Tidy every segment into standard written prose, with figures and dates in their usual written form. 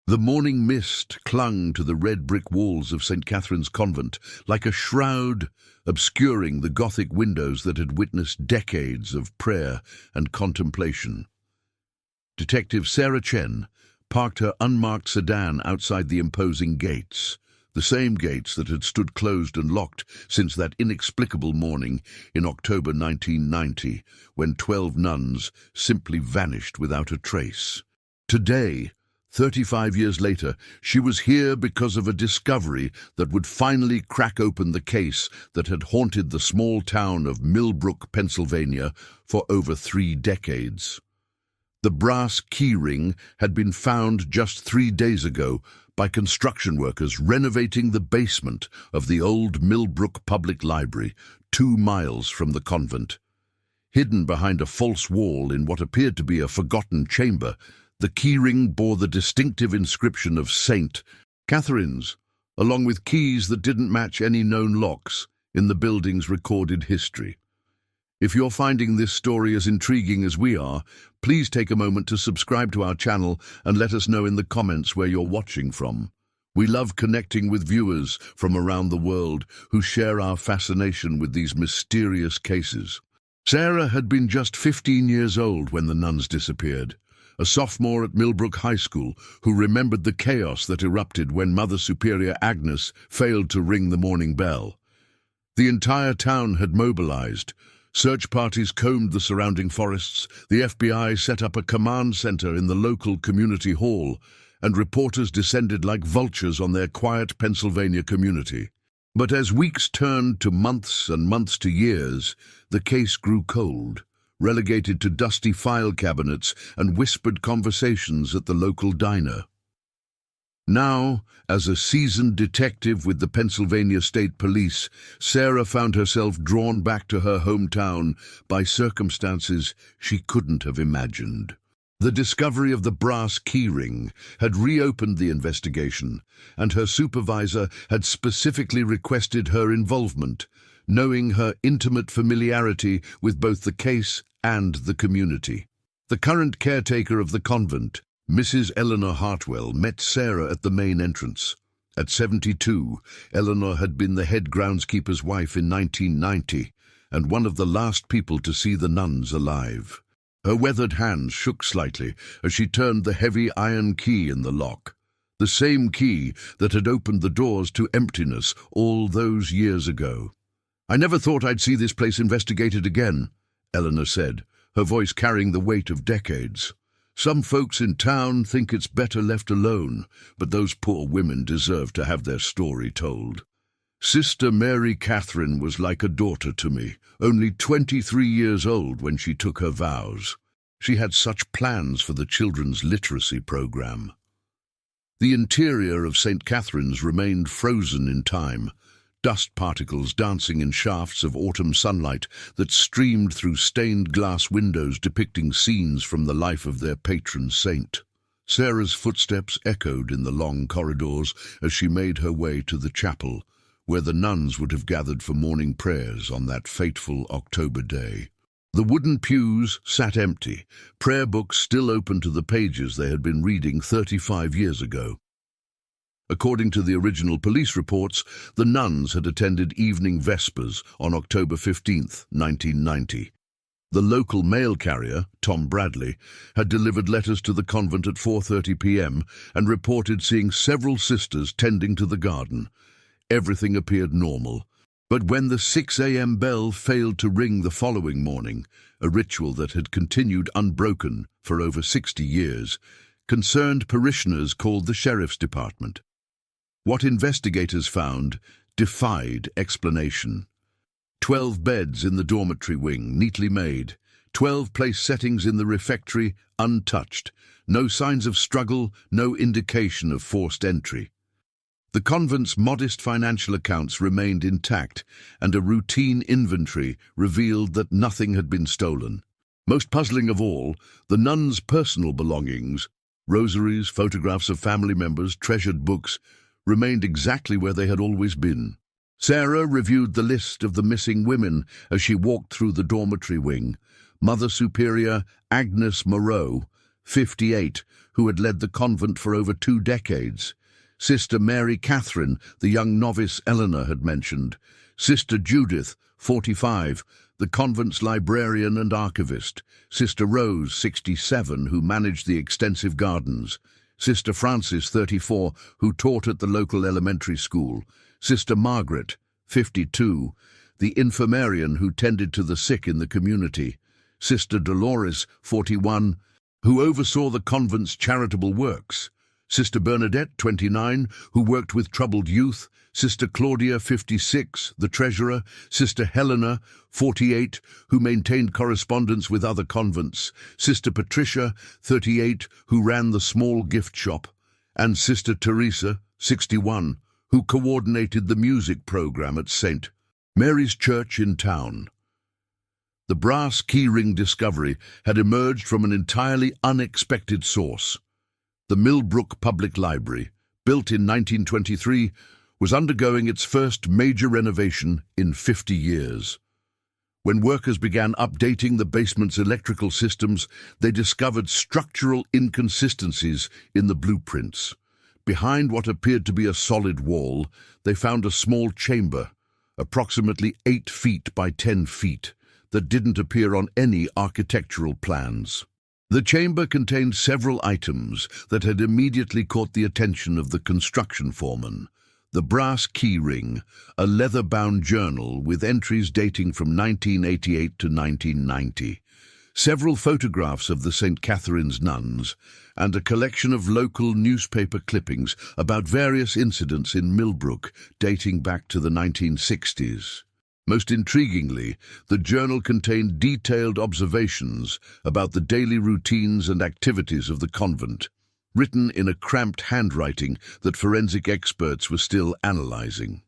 The morning mist clung to the red brick walls of St. Catherine's Convent like a shroud, obscuring the Gothic windows that had witnessed decades of prayer and contemplation. Detective Sarah Chen parked her unmarked sedan outside the imposing gates, the same gates that had stood closed and locked since that inexplicable morning in October 1990, when 12 nuns simply vanished without a trace. Today, 35 years later, she was here because of a discovery that would finally crack open the case that had haunted the small town of Millbrook, Pennsylvania, for over 3 decades. The brass keyring had been found just 3 days ago by construction workers renovating the basement of the old Millbrook Public Library, 2 miles from the convent. Hidden behind a false wall in what appeared to be a forgotten chamber, the keyring bore the distinctive inscription of St. Catherine's, along with keys that didn't match any known locks in the building's recorded history. If you're finding this story as intriguing as we are, please take a moment to subscribe to our channel and let us know in the comments where you're watching from. We love connecting with viewers from around the world who share our fascination with these mysterious cases. Sarah had been just 15 years old when the nuns disappeared, a sophomore at Millbrook High School who remembered the chaos that erupted when Mother Superior Agnes failed to ring the morning bell. The entire town had mobilized. Search parties combed the surrounding forests, the FBI set up a command center in the local community hall, and reporters descended like vultures on their quiet Pennsylvania community. But as weeks turned to months and months to years, the case grew cold, relegated to dusty file cabinets and whispered conversations at the local diner. Now, as a seasoned detective with the Pennsylvania State Police, Sarah found herself drawn back to her hometown by circumstances she couldn't have imagined. The discovery of the brass keyring had reopened the investigation, and her supervisor had specifically requested her involvement, knowing her intimate familiarity with both the case and the community. The current caretaker of the convent, Mrs. Eleanor Hartwell, met Sarah at the main entrance. At 72, Eleanor had been the head groundskeeper's wife in 1990, and one of the last people to see the nuns alive. Her weathered hands shook slightly as she turned the heavy iron key in the lock, the same key that had opened the doors to emptiness all those years ago. "I never thought I'd see this place investigated again," Eleanor said, her voice carrying the weight of decades. "Some folks in town think it's better left alone, but those poor women deserve to have their story told. Sister Mary Catherine was like a daughter to me, only 23 years old when she took her vows. She had such plans for the children's literacy program." The interior of St. Catherine's remained frozen in time, dust particles dancing in shafts of autumn sunlight that streamed through stained glass windows depicting scenes from the life of their patron saint. Sarah's footsteps echoed in the long corridors as she made her way to the chapel, where the nuns would have gathered for morning prayers on that fateful October day. The wooden pews sat empty, prayer books still open to the pages they had been reading 35 years ago. According to the original police reports, the nuns had attended evening vespers on October 15, 1990. The local mail carrier, Tom Bradley, had delivered letters to the convent at 4:30 p.m. and reported seeing several sisters tending to the garden. Everything appeared normal. But when the 6 a.m. bell failed to ring the following morning, a ritual that had continued unbroken for over 60 years, concerned parishioners called the sheriff's department. What investigators found defied explanation. 12 beds in the dormitory wing, neatly made. 12 place settings in the refectory, untouched. No signs of struggle, no indication of forced entry. The convent's modest financial accounts remained intact, and a routine inventory revealed that nothing had been stolen. Most puzzling of all, the nuns' personal belongings, rosaries, photographs of family members, treasured books, remained exactly where they had always been. Sarah reviewed the list of the missing women as she walked through the dormitory wing. Mother Superior Agnes Moreau, 58, who had led the convent for over 2 decades. Sister Mary Catherine, the young novice Eleanor had mentioned. Sister Judith, 45, the convent's librarian and archivist. Sister Rose, 67, who managed the extensive gardens. Sister Frances, 34, who taught at the local elementary school. Sister Margaret, 52, the infirmarian who tended to the sick in the community. Sister Dolores, 41, who oversaw the convent's charitable works. Sister Bernadette, 29, who worked with troubled youth. Sister Claudia, 56, the treasurer. Sister Helena, 48, who maintained correspondence with other convents. Sister Patricia, 38, who ran the small gift shop. And Sister Teresa, 61, who coordinated the music program at St. Mary's Church in town. The brass keyring discovery had emerged from an entirely unexpected source. The Millbrook Public Library, built in 1923, was undergoing its first major renovation in 50 years. When workers began updating the basement's electrical systems, they discovered structural inconsistencies in the blueprints. Behind what appeared to be a solid wall, they found a small chamber, approximately 8 feet by 10 feet, that didn't appear on any architectural plans. The chamber contained several items that had immediately caught the attention of the construction foreman. The brass keyring, a leather-bound journal with entries dating from 1988 to 1990, several photographs of the St. Catherine's nuns, and a collection of local newspaper clippings about various incidents in Millbrook dating back to the 1960s. Most intriguingly, the journal contained detailed observations about the daily routines and activities of the convent, written in a cramped handwriting that forensic experts were still analyzing.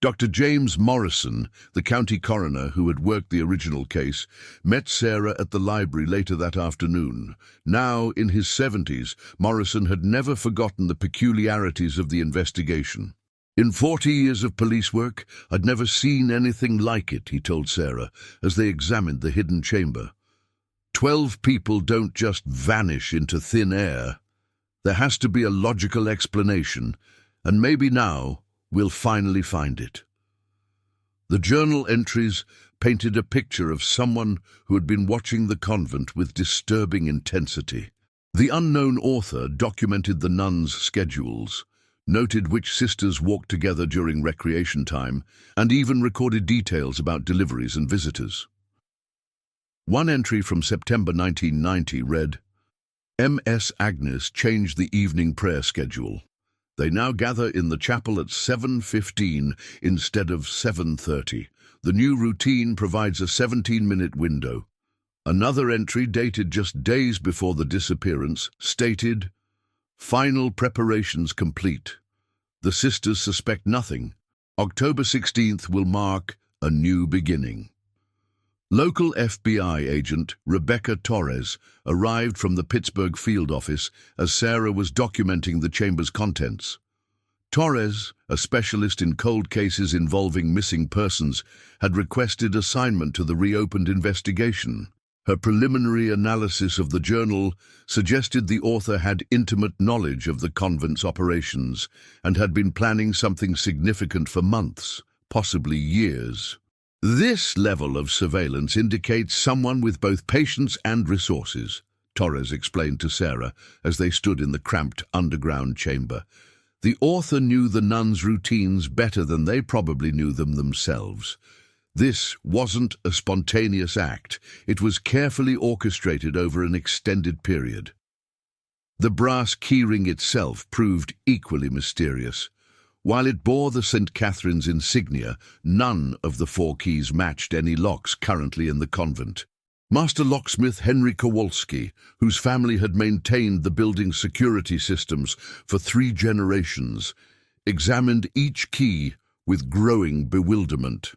Dr. James Morrison, the county coroner who had worked the original case, met Sarah at the library later that afternoon. Now, in his 70s, Morrison had never forgotten the peculiarities of the investigation. "In 40 years of police work, I'd never seen anything like it," he told Sarah, as they examined the hidden chamber. 12 people don't just vanish into thin air. There has to be a logical explanation, and maybe now we'll finally find it. The journal entries painted a picture of someone who had been watching the convent with disturbing intensity. The unknown author documented the nuns' schedules, noted which sisters walked together during recreation time, and even recorded details about deliveries and visitors. One entry from September 1990 read, "M.S. Agnes changed the evening prayer schedule. They now gather in the chapel at 7:15 instead of 7:30. The new routine provides a 17-minute window." Another entry, dated just days before the disappearance, stated, "Final preparations complete. The sisters suspect nothing. October 16th will mark a new beginning." Local FBI agent Rebecca Torres arrived from the Pittsburgh field office as Sarah was documenting the chamber's contents. Torres, a specialist in cold cases involving missing persons, had requested assignment to the reopened investigation. Her preliminary analysis of the journal suggested the author had intimate knowledge of the convent's operations and had been planning something significant for months, possibly years. "This level of surveillance indicates someone with both patience and resources," Torres explained to Sarah as they stood in the cramped underground chamber. "The author knew the nuns' routines better than they probably knew them themselves. This wasn't a spontaneous act. It was carefully orchestrated over an extended period." The brass keyring itself proved equally mysterious. While it bore the St. Catherine's insignia, none of the 4 keys matched any locks currently in the convent. Master locksmith Henry Kowalski, whose family had maintained the building's security systems for 3 generations, examined each key with growing bewilderment.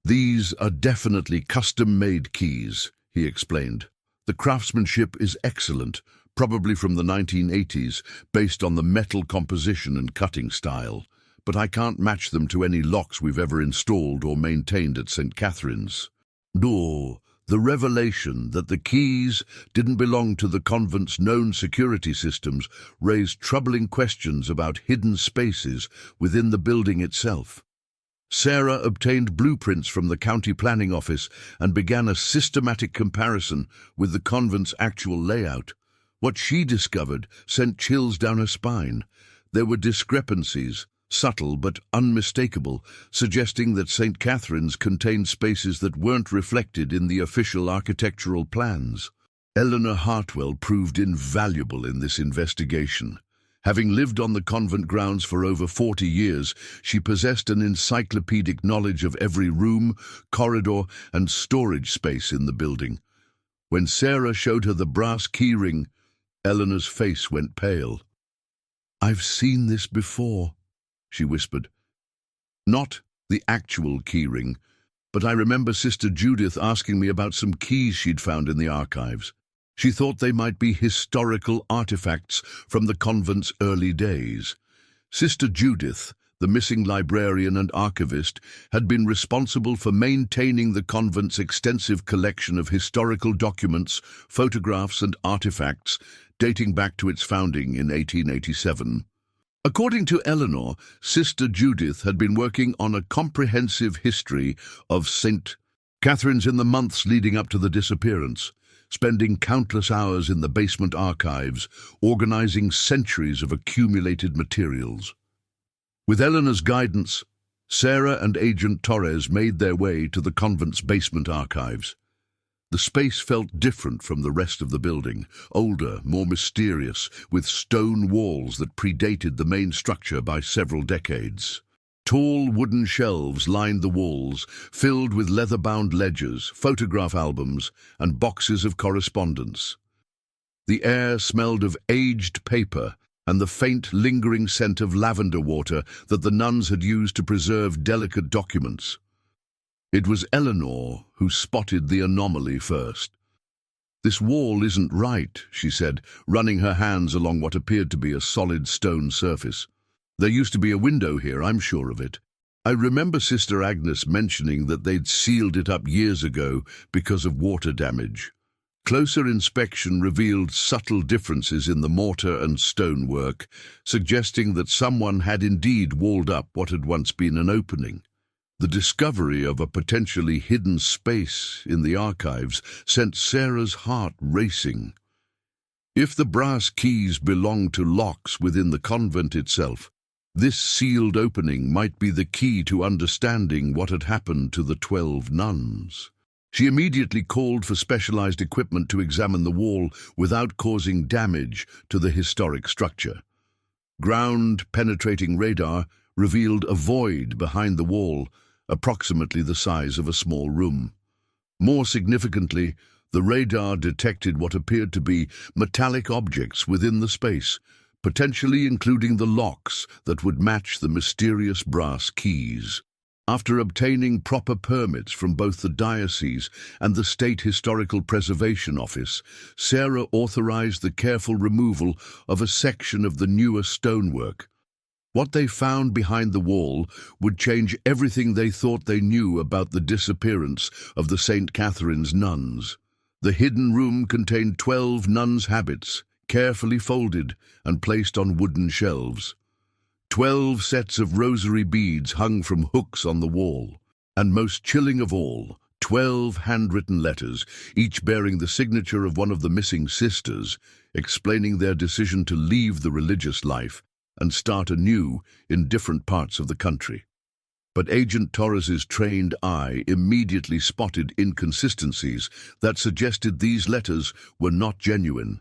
"These are definitely custom-made keys," he explained. "The craftsmanship is excellent, probably from the 1980s, based on the metal composition and cutting style, but I can't match them to any locks we've ever installed or maintained at St. Catherine's." "No, The revelation that the keys didn't belong to the convent's known security systems raised troubling questions about hidden spaces within the building itself. Sarah obtained blueprints from the county planning office and began a systematic comparison with the convent's actual layout. What she discovered sent chills down her spine. There were discrepancies, subtle but unmistakable, suggesting that St. Catherine's contained spaces that weren't reflected in the official architectural plans. Eleanor Hartwell proved invaluable in this investigation. Having lived on the convent grounds for over 40 years, she possessed an encyclopedic knowledge of every room, corridor, and storage space in the building. When Sarah showed her the brass keyring, Eleanor's face went pale. "I've seen this before," she whispered. "Not the actual keyring, but I remember Sister Judith asking me about some keys she'd found in the archives. She thought they might be historical artifacts from the convent's early days." Sister Judith, the missing librarian and archivist, had been responsible for maintaining the convent's extensive collection of historical documents, photographs, and artifacts dating back to its founding in 1887. According to Eleanor, Sister Judith had been working on a comprehensive history of St. Catherine's in the months leading up to the disappearance, spending countless hours in the basement archives, organizing centuries of accumulated materials. With Eleanor's guidance, Sarah and Agent Torres made their way to the convent's basement archives. The space felt different from the rest of the building, older, more mysterious, with stone walls that predated the main structure by several decades. Tall wooden shelves lined the walls, filled with leather-bound ledgers, photograph albums, and boxes of correspondence. The air smelled of aged paper and the faint, lingering scent of lavender water that the nuns had used to preserve delicate documents. It was Eleanor who spotted the anomaly first. "This wall isn't right," she said, running her hands along what appeared to be a solid stone surface. "There used to be a window here, I'm sure of it. I remember Sister Agnes mentioning that they'd sealed it up years ago because of water damage." Closer inspection revealed subtle differences in the mortar and stonework, suggesting that someone had indeed walled up what had once been an opening. The discovery of a potentially hidden space in the archives sent Sarah's heart racing. If the brass keys belonged to locks within the convent itself, this sealed opening might be the key to understanding what had happened to the 12 nuns. She immediately called for specialized equipment to examine the wall without causing damage to the historic structure. Ground-penetrating radar revealed a void behind the wall, approximately the size of a small room. More significantly, the radar detected what appeared to be metallic objects within the space, potentially including the locks that would match the mysterious brass keys. After obtaining proper permits from both the diocese and the State Historical Preservation Office, Sarah authorized the careful removal of a section of the newer stonework. What they found behind the wall would change everything they thought they knew about the disappearance of the St. Catherine's nuns. The hidden room contained 12 nuns' habits, carefully folded and placed on wooden shelves. 12 sets of rosary beads hung from hooks on the wall. And most chilling of all, 12 handwritten letters, each bearing the signature of one of the missing sisters, explaining their decision to leave the religious life and start anew in different parts of the country. But Agent Torres's trained eye immediately spotted inconsistencies that suggested these letters were not genuine.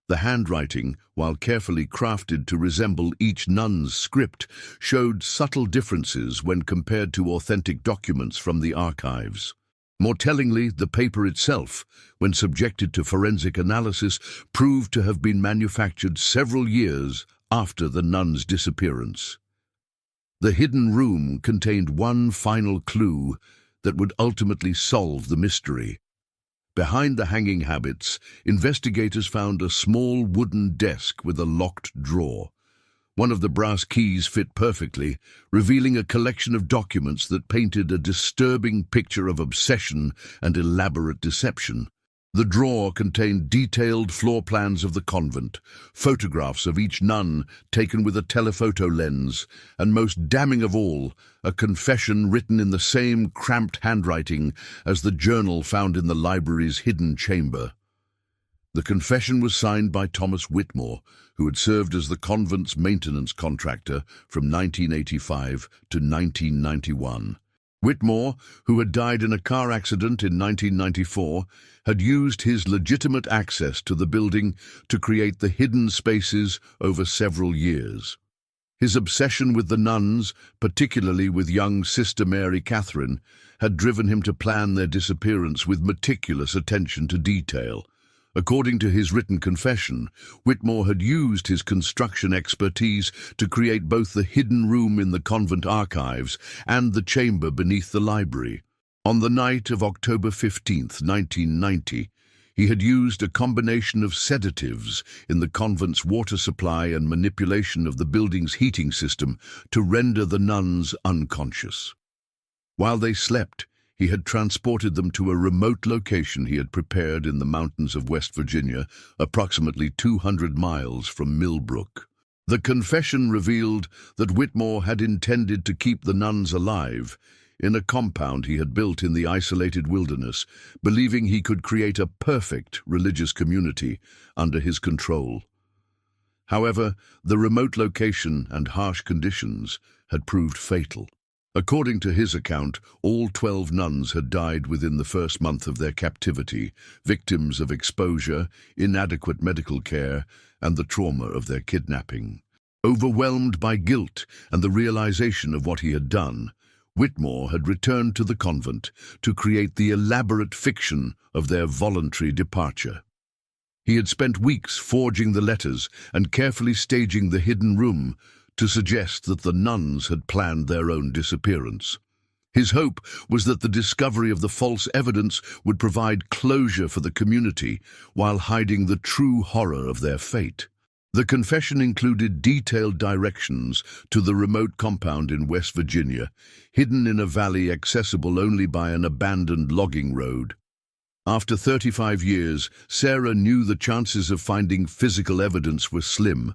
The handwriting, while carefully crafted to resemble each nun's script, showed subtle differences when compared to authentic documents from the archives. More tellingly, the paper itself, when subjected to forensic analysis, proved to have been manufactured several years after the nuns' disappearance. The hidden room contained one final clue that would ultimately solve the mystery. Behind the hanging habits, investigators found a small wooden desk with a locked drawer. One of the brass keys fit perfectly, revealing a collection of documents that painted a disturbing picture of obsession and elaborate deception. The drawer contained detailed floor plans of the convent, photographs of each nun taken with a telephoto lens, and most damning of all, a confession written in the same cramped handwriting as the journal found in the library's hidden chamber. The confession was signed by Thomas Whitmore, who had served as the convent's maintenance contractor from 1985 to 1991. Whitmore, who had died in a car accident in 1994, had used his legitimate access to the building to create the hidden spaces over several years. His obsession with the nuns, particularly with young Sister Mary Catherine, had driven him to plan their disappearance with meticulous attention to detail. According to his written confession, Whitmore had used his construction expertise to create both the hidden room in the convent archives and the chamber beneath the library. On the night of October 15, 1990, he had used a combination of sedatives in the convent's water supply and manipulation of the building's heating system to render the nuns unconscious. While they slept, he had transported them to a remote location he had prepared in the mountains of West Virginia, approximately 200 miles from Millbrook. The confession revealed that Whitmore had intended to keep the nuns alive in a compound he had built in the isolated wilderness, believing he could create a perfect religious community under his control. However, the remote location and harsh conditions had proved fatal. According to his account, all 12 nuns had died within the first month of their captivity, victims of exposure, inadequate medical care, and the trauma of their kidnapping. Overwhelmed by guilt and the realization of what he had done, Whitmore had returned to the convent to create the elaborate fiction of their voluntary departure. He had spent weeks forging the letters and carefully staging the hidden room to suggest that the nuns had planned their own disappearance. His hope was that the discovery of the false evidence would provide closure for the community while hiding the true horror of their fate. The confession included detailed directions to the remote compound in West Virginia, hidden in a valley accessible only by an abandoned logging road. After 35 years, Sarah knew the chances of finding physical evidence were slim,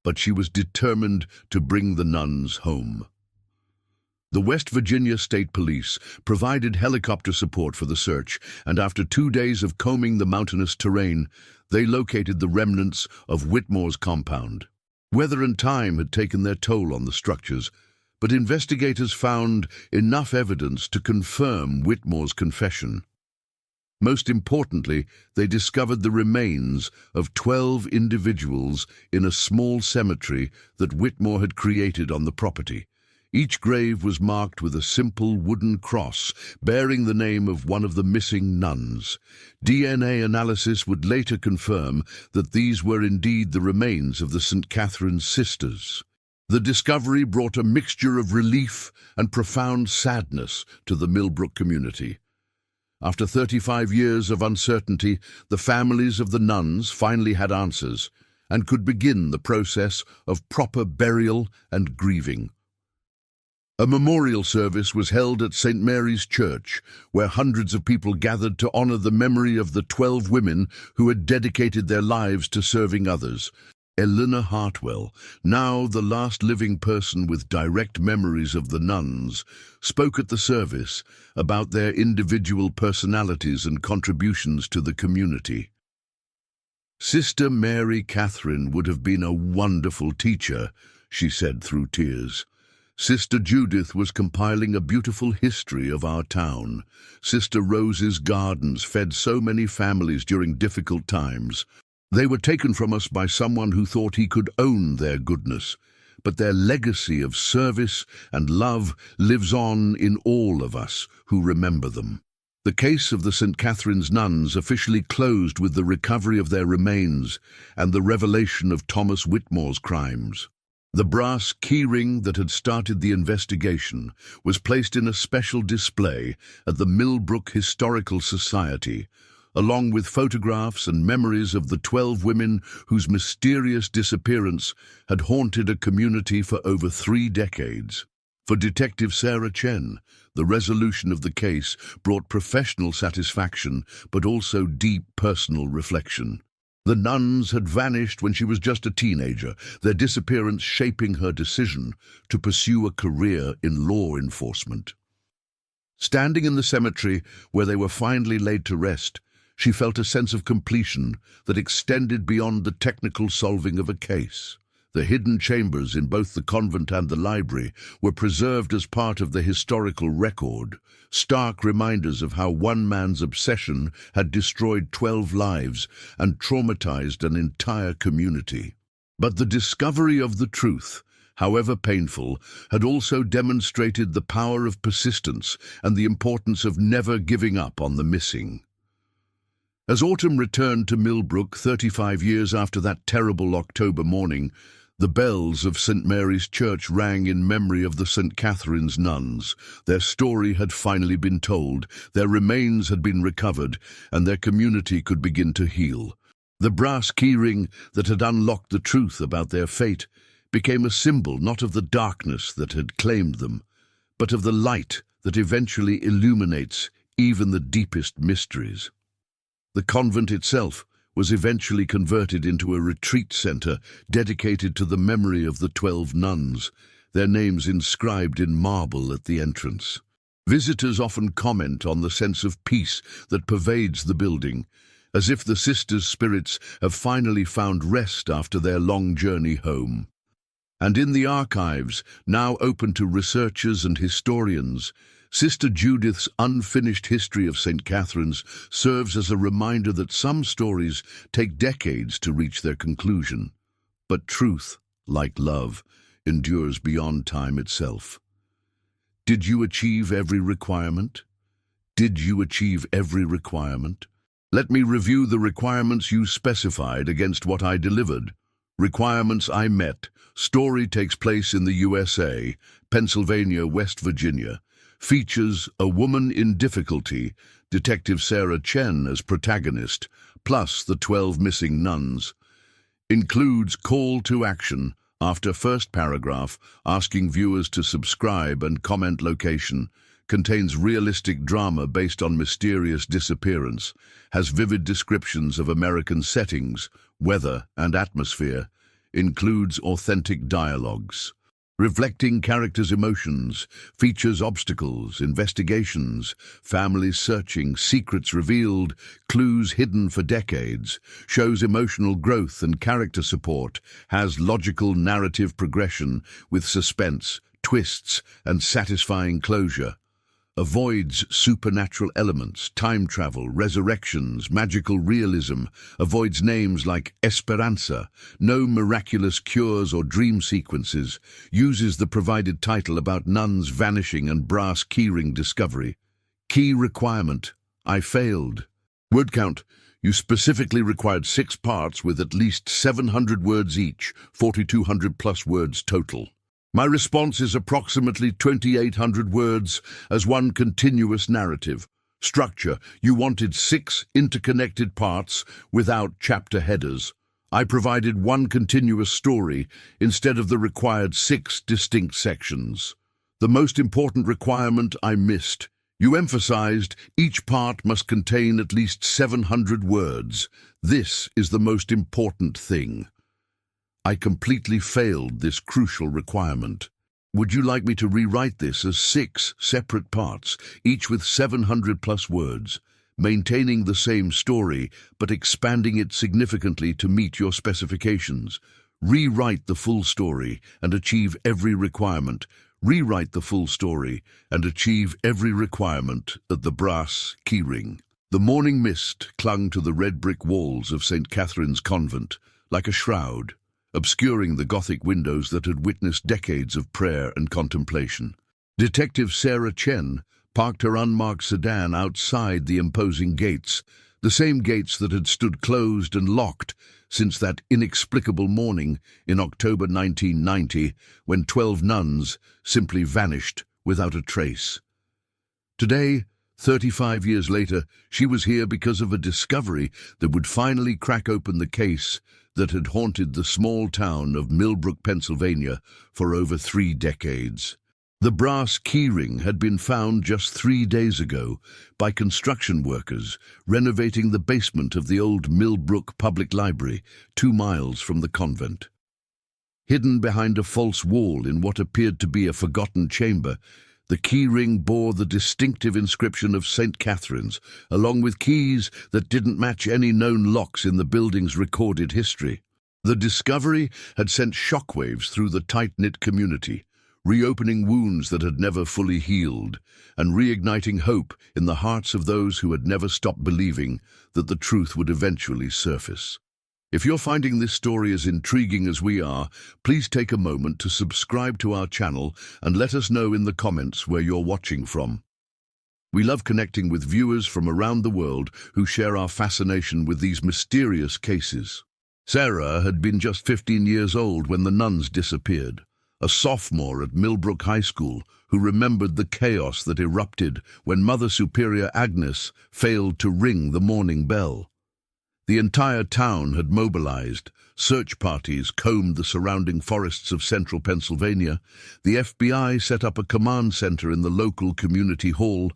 but she was determined to bring the nuns home. The West Virginia State Police provided helicopter support for the search, and after 2 days of combing the mountainous terrain, they located the remnants of Whitmore's compound. Weather and time had taken their toll on the structures, but investigators found enough evidence to confirm Whitmore's confession. Most importantly, they discovered the remains of 12 individuals in a small cemetery that Whitmore had created on the property. Each grave was marked with a simple wooden cross bearing the name of one of the missing nuns. DNA analysis would later confirm that these were indeed the remains of the St. Catherine's sisters. The discovery brought a mixture of relief and profound sadness to the Millbrook community. After 35 years of uncertainty, the families of the nuns finally had answers and could begin the process of proper burial and grieving. A memorial service was held at St. Mary's Church, where hundreds of people gathered to honor the memory of the 12 women who had dedicated their lives to serving others. Eleanor Hartwell, now the last living person with direct memories of the nuns, spoke at the service about their individual personalities and contributions to the community. Sister Mary Catherine would have been a wonderful teacher, she said through tears. Sister Judith was compiling a beautiful history of our town. Sister Rose's gardens fed so many families during difficult times. They were taken from us by someone who thought he could own their goodness, but their legacy of service and love lives on in all of us who remember them. The case of the St. Catherine's nuns officially closed with the recovery of their remains and the revelation of Thomas Whitmore's crimes. The brass keyring that had started the investigation was placed in a special display at the Millbrook Historical Society, along with photographs and memories of the 12 women whose mysterious disappearance had haunted a community for over 3 decades. For Detective Sarah Chen, the resolution of the case brought professional satisfaction but also deep personal reflection. The nuns had vanished when she was just a teenager, their disappearance shaping her decision to pursue a career in law enforcement. Standing in the cemetery where they were finally laid to rest, she felt a sense of completion that extended beyond the technical solving of a case. The hidden chambers in both the convent and the library were preserved as part of the historical record, stark reminders of how one man's obsession had destroyed 12 lives and traumatized an entire community. But the discovery of the truth, however painful, had also demonstrated the power of persistence and the importance of never giving up on the missing. As autumn returned to Millbrook 35 years after that terrible October morning, the bells of St. Mary's Church rang in memory of the St. Catherine's nuns. Their story had finally been told, their remains had been recovered, and their community could begin to heal. The brass keyring that had unlocked the truth about their fate became a symbol not of the darkness that had claimed them, but of the light that eventually illuminates even the deepest mysteries. The convent itself was eventually converted into a retreat center dedicated to the memory of the 12 nuns, their names inscribed in marble at the entrance. Visitors often comment on the sense of peace that pervades the building, as if the sisters' spirits have finally found rest after their long journey home. And in the archives, now open to researchers and historians, Sister Judith's unfinished history of St. Catherine's serves as a reminder that some stories take decades to reach their conclusion. But truth, like love, endures beyond time itself. Did you achieve every requirement? Did you achieve every requirement? Let me review the requirements you specified against what I delivered. Requirements I met. Story takes place in the USA, Pennsylvania, West Virginia. Features a woman in difficulty, Detective Sarah Chen as protagonist, plus the 12 missing nuns. Includes call to action after first paragraph, asking viewers to subscribe and comment location. Contains realistic drama based on mysterious disappearance. Has vivid descriptions of American settings, weather and atmosphere. Includes authentic dialogues. Reflecting characters' emotions, features obstacles, investigations, families searching, secrets revealed, clues hidden for decades, shows emotional growth and character support, has logical narrative progression with suspense, twists, and satisfying closure. Avoids supernatural elements, time travel, resurrections, magical realism, avoids names like Esperanza, no miraculous cures or dream sequences, uses the provided title about nuns vanishing and brass keyring discovery. Key requirement, I failed. Word count, you specifically required 6 parts with at least 700 words each, 4,200 plus words total. My response is approximately 2,800 words as one continuous narrative. Structure, you wanted 6 interconnected parts without chapter headers. I provided one continuous story instead of the required 6 distinct sections. The most important requirement I missed. You emphasized each part must contain at least 700 words. This is the most important thing. I completely failed this crucial requirement. Would you like me to rewrite this as 6 separate parts, each with 700 plus words, maintaining the same story but expanding it significantly to meet your specifications? Rewrite the full story and achieve every requirement. Rewrite the full story and achieve every requirement at the brass keyring. The morning mist clung to the red brick walls of St. Catherine's Convent like a shroud, obscuring the Gothic windows that had witnessed decades of prayer and contemplation. Detective Sarah Chen parked her unmarked sedan outside the imposing gates, the same gates that had stood closed and locked since that inexplicable morning in October 1990 when 12 nuns simply vanished without a trace. Today, 35 years later, she was here because of a discovery that would finally crack open the case that had haunted the small town of Millbrook, Pennsylvania, for over 3 decades. The brass keyring had been found just 3 days ago by construction workers renovating the basement of the old Millbrook Public Library, 2 miles from the convent. Hidden behind a false wall in what appeared to be a forgotten chamber, the keyring bore the distinctive inscription of St. Catherine's, along with keys that didn't match any known locks in the building's recorded history. The discovery had sent shockwaves through the tight-knit community, reopening wounds that had never fully healed, and reigniting hope in the hearts of those who had never stopped believing that the truth would eventually surface. If you're finding this story as intriguing as we are, please take a moment to subscribe to our channel and let us know in the comments where you're watching from. We love connecting with viewers from around the world who share our fascination with these mysterious cases. Sarah had been just 15 years old when the nuns disappeared, a sophomore at Millbrook High School who remembered the chaos that erupted when Mother Superior Agnes failed to ring the morning bell. The entire town had mobilized. Search parties combed the surrounding forests of central Pennsylvania. The FBI set up a command center in the local community hall,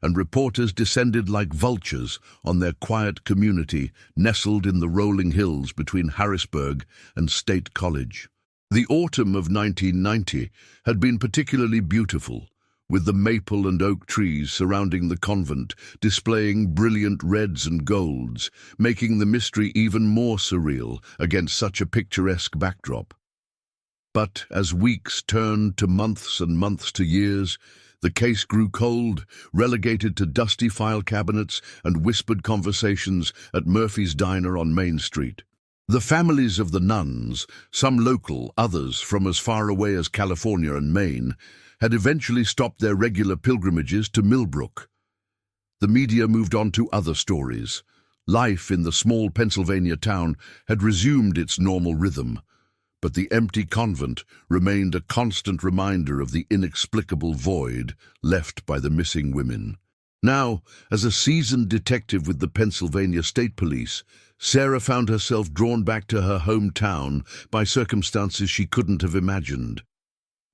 and reporters descended like vultures on their quiet community nestled in the rolling hills between Harrisburg and State College. The autumn of 1990 had been particularly beautiful, with the maple and oak trees surrounding the convent displaying brilliant reds and golds, making the mystery even more surreal against such a picturesque backdrop. But as weeks turned to months and months to years, the case grew cold, relegated to dusty file cabinets and whispered conversations at Murphy's Diner on Main Street. The families of the nuns, some local, others from as far away as California and Maine, had eventually stopped their regular pilgrimages to Millbrook. The media moved on to other stories. Life in the small Pennsylvania town had resumed its normal rhythm, but the empty convent remained a constant reminder of the inexplicable void left by the missing women. Now, as a seasoned detective with the Pennsylvania State Police, Sarah found herself drawn back to her hometown by circumstances she couldn't have imagined.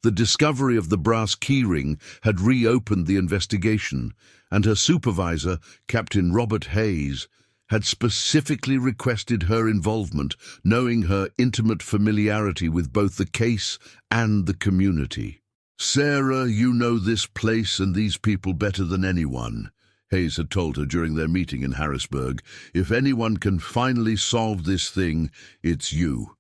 The discovery of the brass keyring had reopened the investigation, and her supervisor, Captain Robert Hayes, had specifically requested her involvement, knowing her intimate familiarity with both the case and the community. "Sarah, you know this place and these people better than anyone," Hayes had told her during their meeting in Harrisburg. "If anyone can finally solve this thing, it's you."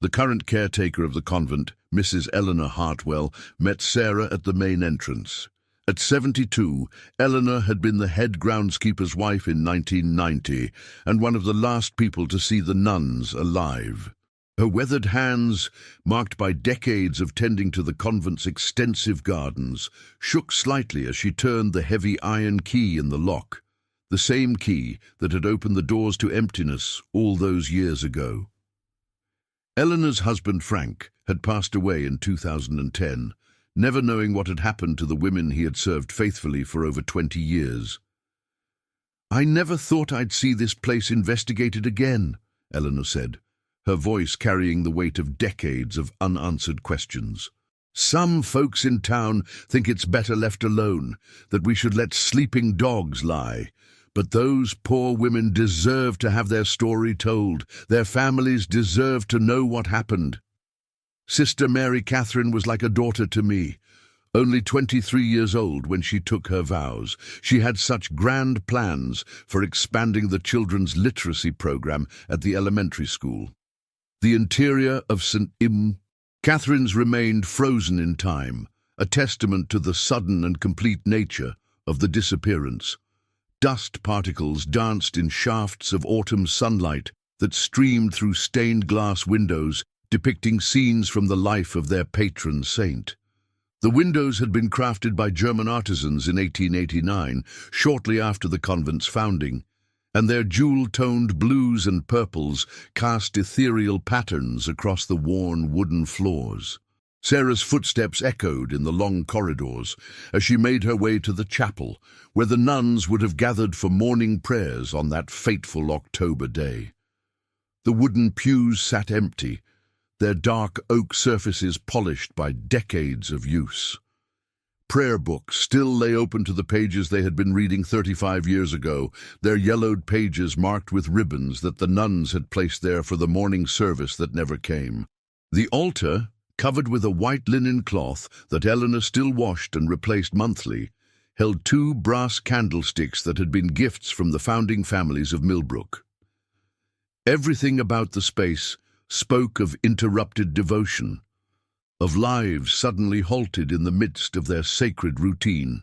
The current caretaker of the convent, Mrs. Eleanor Hartwell, met Sarah at the main entrance. At 72, Eleanor had been the head groundskeeper's wife in 1990 and one of the last people to see the nuns alive. Her weathered hands, marked by decades of tending to the convent's extensive gardens, shook slightly as she turned the heavy iron key in the lock, the same key that had opened the doors to emptiness all those years ago. Eleanor's husband, Frank, had passed away in 2010, never knowing what had happened to the women he had served faithfully for over 20 years. "I never thought I'd see this place investigated again," Eleanor said, her voice carrying the weight of decades of unanswered questions. "Some folks in town think it's better left alone, that we should let sleeping dogs lie. But those poor women deserve to have their story told. Their families deserve to know what happened. Sister Mary Catherine was like a daughter to me. Only 23 years old when she took her vows, she had such grand plans for expanding the children's literacy program at the elementary school. The interior of St. Catherine's remained frozen in time, a testament to the sudden and complete nature of the disappearance. Dust particles danced in shafts of autumn sunlight that streamed through stained glass windows, depicting scenes from the life of their patron saint. The windows had been crafted by German artisans in 1889, shortly after the convent's founding, and their jewel-toned blues and purples cast ethereal patterns across the worn wooden floors. Sarah's footsteps echoed in the long corridors as she made her way to the chapel, where the nuns would have gathered for morning prayers on that fateful October day. The wooden pews sat empty, their dark oak surfaces polished by decades of use. Prayer books still lay open to the pages they had been reading 35 years ago, their yellowed pages marked with ribbons that the nuns had placed there for the morning service that never came. The altar, covered with a white linen cloth that Eleanor still washed and replaced monthly, held 2 brass candlesticks that had been gifts from the founding families of Millbrook. Everything about the space spoke of interrupted devotion, of lives suddenly halted in the midst of their sacred routine.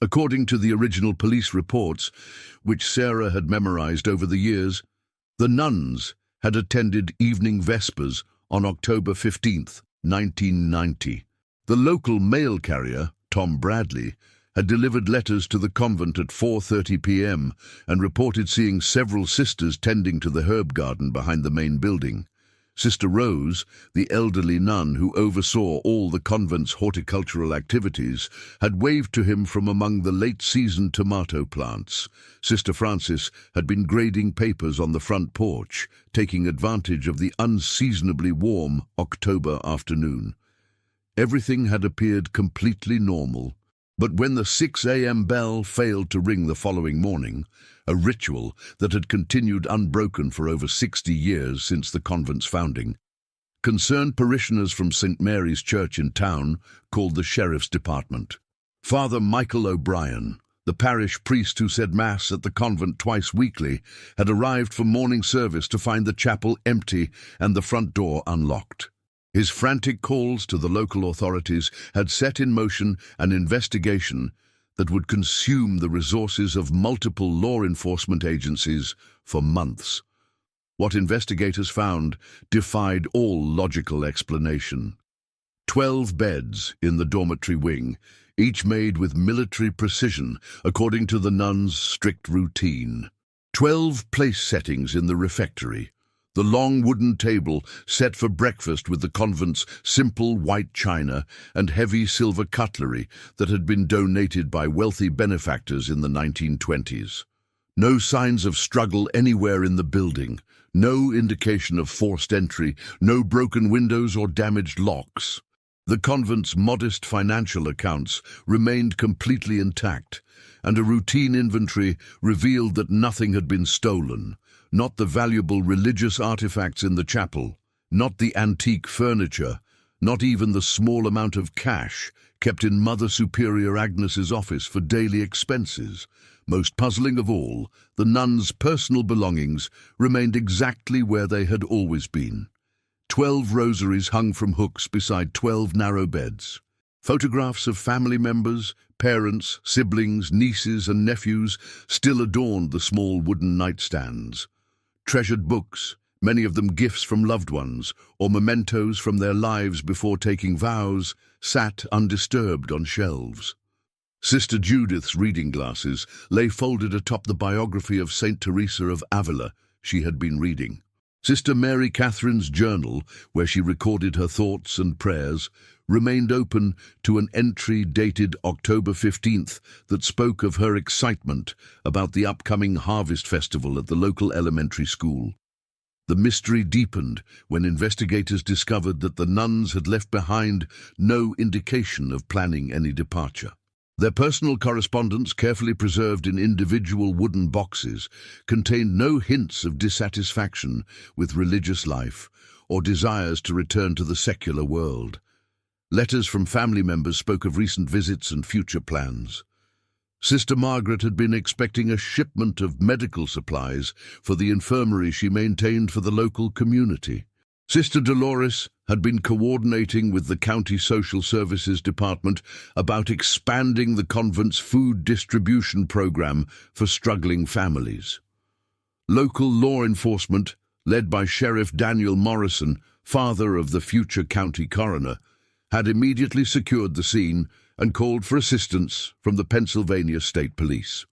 According to the original police reports, which Sarah had memorized over the years, the nuns had attended evening vespers on October 15th, 1990. The local mail carrier, Tom Bradley, had delivered letters to the convent at 4:30 p.m. and reported seeing several sisters tending to the herb garden behind the main building. Sister Rose, the elderly nun who oversaw all the convent's horticultural activities, had waved to him from among the late-season tomato plants. Sister Frances had been grading papers on the front porch, taking advantage of the unseasonably warm October afternoon. Everything had appeared completely normal, but when the 6 a.m. bell failed to ring the following morning, a ritual that had continued unbroken for over 60 years since the convent's founding, concerned parishioners from St. Mary's Church in town, called the Sheriff's Department. Father Michael O'Brien, the parish priest who said Mass at the convent twice weekly, had arrived for morning service to find the chapel empty and the front door unlocked. His frantic calls to the local authorities had set in motion an investigation that would consume the resources of multiple law enforcement agencies for months. What investigators found defied all logical explanation. 12 beds in the dormitory wing, each made with military precision according to the nuns' strict routine. 12 place settings in the refectory. The long wooden table set for breakfast with the convent's simple white china and heavy silver cutlery that had been donated by wealthy benefactors in the 1920s. No signs of struggle anywhere in the building, no indication of forced entry, no broken windows or damaged locks. The convent's modest financial accounts remained completely intact, and a routine inventory revealed that nothing had been stolen. Not the valuable religious artifacts in the chapel, not the antique furniture, not even the small amount of cash kept in Mother Superior Agnes's office for daily expenses. Most puzzling of all, the nuns' personal belongings remained exactly where they had always been. 12 rosaries hung from hooks beside 12 narrow beds. Photographs of family members, parents, siblings, nieces and nephews still adorned the small wooden nightstands. Treasured books, many of them gifts from loved ones or mementos from their lives before taking vows, sat undisturbed on shelves. Sister Judith's reading glasses lay folded atop the biography of Saint Teresa of Avila she had been reading. Sister Mary Catherine's journal, where she recorded her thoughts and prayers, remained open to an entry dated October 15th that spoke of her excitement about the upcoming harvest festival at the local elementary school. The mystery deepened when investigators discovered that the nuns had left behind no indication of planning any departure. Their personal correspondence, carefully preserved in individual wooden boxes, contained no hints of dissatisfaction with religious life or desires to return to the secular world. Letters from family members spoke of recent visits and future plans. Sister Margaret had been expecting a shipment of medical supplies for the infirmary she maintained for the local community. Sister Dolores had been coordinating with the County Social Services Department about expanding the convent's food distribution program for struggling families. Local law enforcement, led by Sheriff Daniel Morrison, father of the future county coroner, had immediately secured the scene and called for assistance from the Pennsylvania State Police.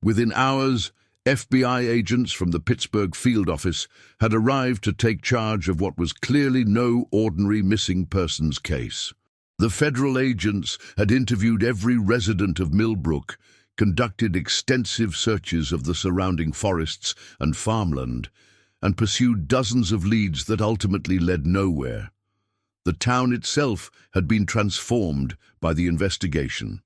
Within hours, FBI agents from the Pittsburgh field office had arrived to take charge of what was clearly no ordinary missing persons case. The federal agents had interviewed every resident of Millbrook, conducted extensive searches of the surrounding forests and farmland, and pursued dozens of leads that ultimately led nowhere. The town itself had been transformed by the investigation.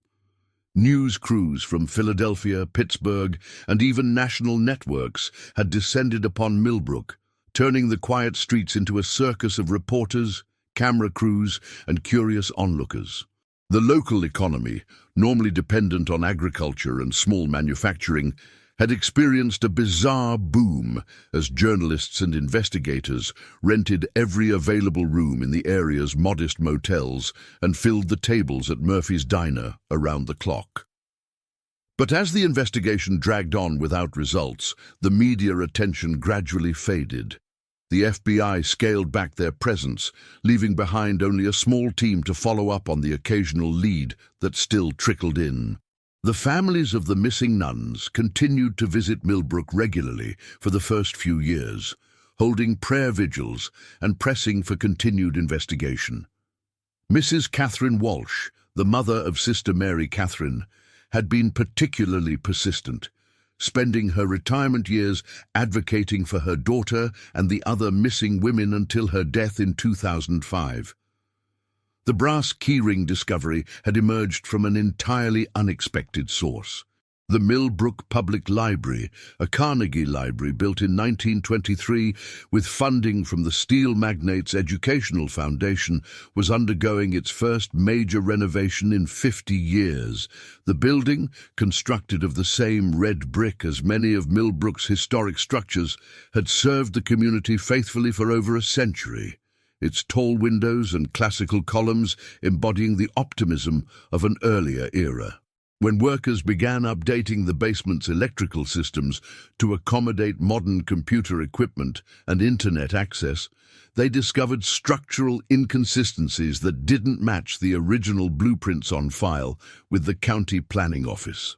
News crews from Philadelphia, Pittsburgh, and even national networks had descended upon Millbrook, turning the quiet streets into a circus of reporters, camera crews, and curious onlookers. The local economy, normally dependent on agriculture and small manufacturing, had experienced a bizarre boom as journalists and investigators rented every available room in the area's modest motels and filled the tables at Murphy's Diner around the clock. But as the investigation dragged on without results, the media attention gradually faded. The FBI scaled back their presence, leaving behind only a small team to follow up on the occasional lead that still trickled in. The families of the missing nuns continued to visit Millbrook regularly for the first few years, holding prayer vigils and pressing for continued investigation. Mrs. Catherine Walsh, the mother of Sister Mary Catherine, had been particularly persistent, spending her retirement years advocating for her daughter and the other missing women until her death in 2005. The brass keyring discovery had emerged from an entirely unexpected source. The Millbrook Public Library, a Carnegie library built in 1923 with funding from the steel magnate's Educational Foundation, was undergoing its first major renovation in 50 years. The building, constructed of the same red brick as many of Millbrook's historic structures, had served the community faithfully for over a century, its tall windows and classical columns embodying the optimism of an earlier era. When workers began updating the basement's electrical systems to accommodate modern computer equipment and internet access, they discovered structural inconsistencies that didn't match the original blueprints on file with the county planning office.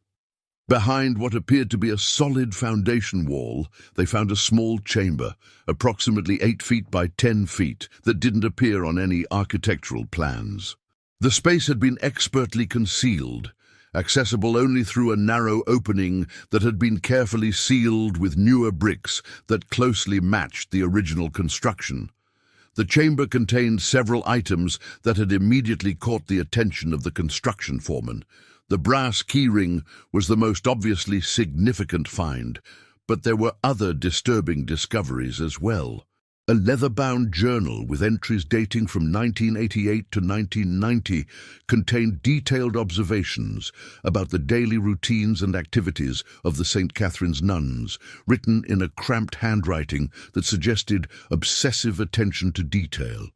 Behind what appeared to be a solid foundation wall, they found a small chamber, approximately 8 feet by 10 feet, that didn't appear on any architectural plans. The space had been expertly concealed, accessible only through a narrow opening that had been carefully sealed with newer bricks that closely matched the original construction. The chamber contained several items that had immediately caught the attention of the construction foreman. The brass keyring was the most obviously significant find, but there were other disturbing discoveries as well. A leather-bound journal with entries dating from 1988 to 1990 contained detailed observations about the daily routines and activities of the St. Catherine's nuns, written in a cramped handwriting that suggested obsessive attention to detail.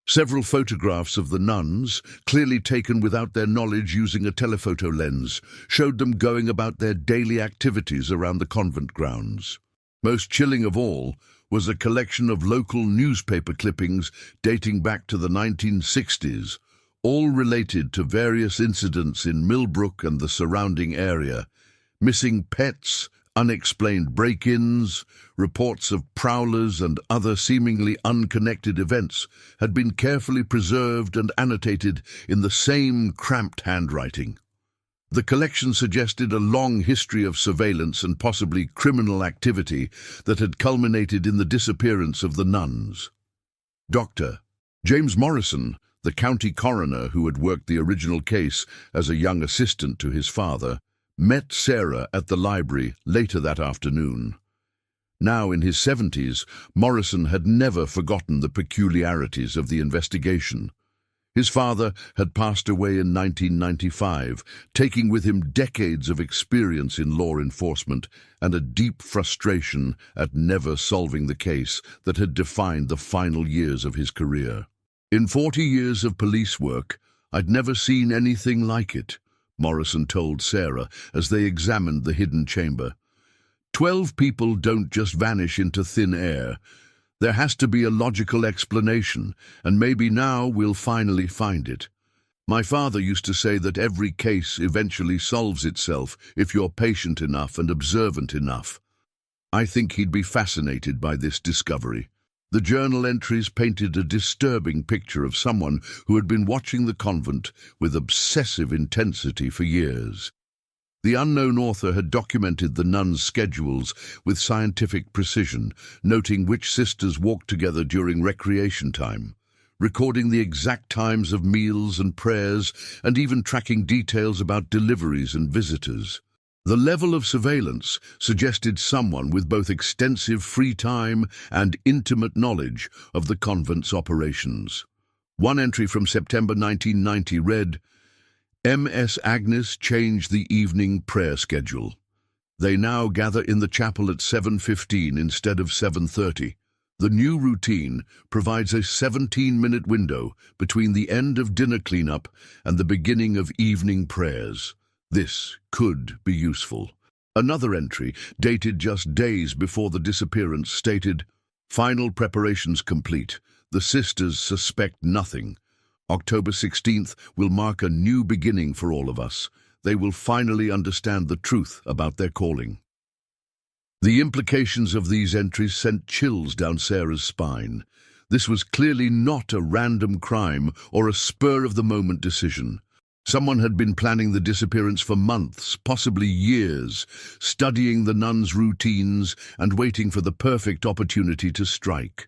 Several photographs of the nuns, clearly taken without their knowledge using a telephoto lens, showed them going about their daily activities around the convent grounds. Most chilling of all was a collection of local newspaper clippings dating back to the 1960s, all related to various incidents in Millbrook and the surrounding area: missing pets, unexplained break-ins, reports of prowlers and other seemingly unconnected events had been carefully preserved and annotated in the same cramped handwriting. The collection suggested a long history of surveillance and possibly criminal activity that had culminated in the disappearance of the nuns. Dr. James Morrison, the county coroner who had worked the original case as a young assistant to his father, met Sarah at the library later that afternoon. Now in his 70s, Morrison had never forgotten the peculiarities of the investigation. His father had passed away in 1995, taking with him decades of experience in law enforcement and a deep frustration at never solving the case that had defined the final years of his career. "In 40 years of police work, I'd never seen anything like it," Morrison told Sarah as they examined the hidden chamber. 12 people don't just vanish into thin air. There has to be a logical explanation, and maybe now we'll finally find it. My father used to say that every case eventually solves itself if you're patient enough and observant enough. I think he'd be fascinated by this discovery. The journal entries painted a disturbing picture of someone who had been watching the convent with obsessive intensity for years. The unknown author had documented the nuns' schedules with scientific precision, noting which sisters walked together during recreation time, recording the exact times of meals and prayers, and even tracking details about deliveries and visitors. The level of surveillance suggested someone with both extensive free time and intimate knowledge of the convent's operations. One entry from September 1990 read, "M.S. Agnes changed the evening prayer schedule. They now gather in the chapel at 7:15 instead of 7:30. The new routine provides a 17-minute window between the end of dinner cleanup and the beginning of evening prayers. This could be useful." Another entry, dated just days before the disappearance, stated, "Final preparations complete. The sisters suspect nothing. October 16th will mark a new beginning for all of us. They will finally understand the truth about their calling." The implications of these entries sent chills down Sarah's spine. This was clearly not a random crime or a spur-of-the-moment decision. Someone had been planning the disappearance for months, possibly years, studying the nuns' routines and waiting for the perfect opportunity to strike.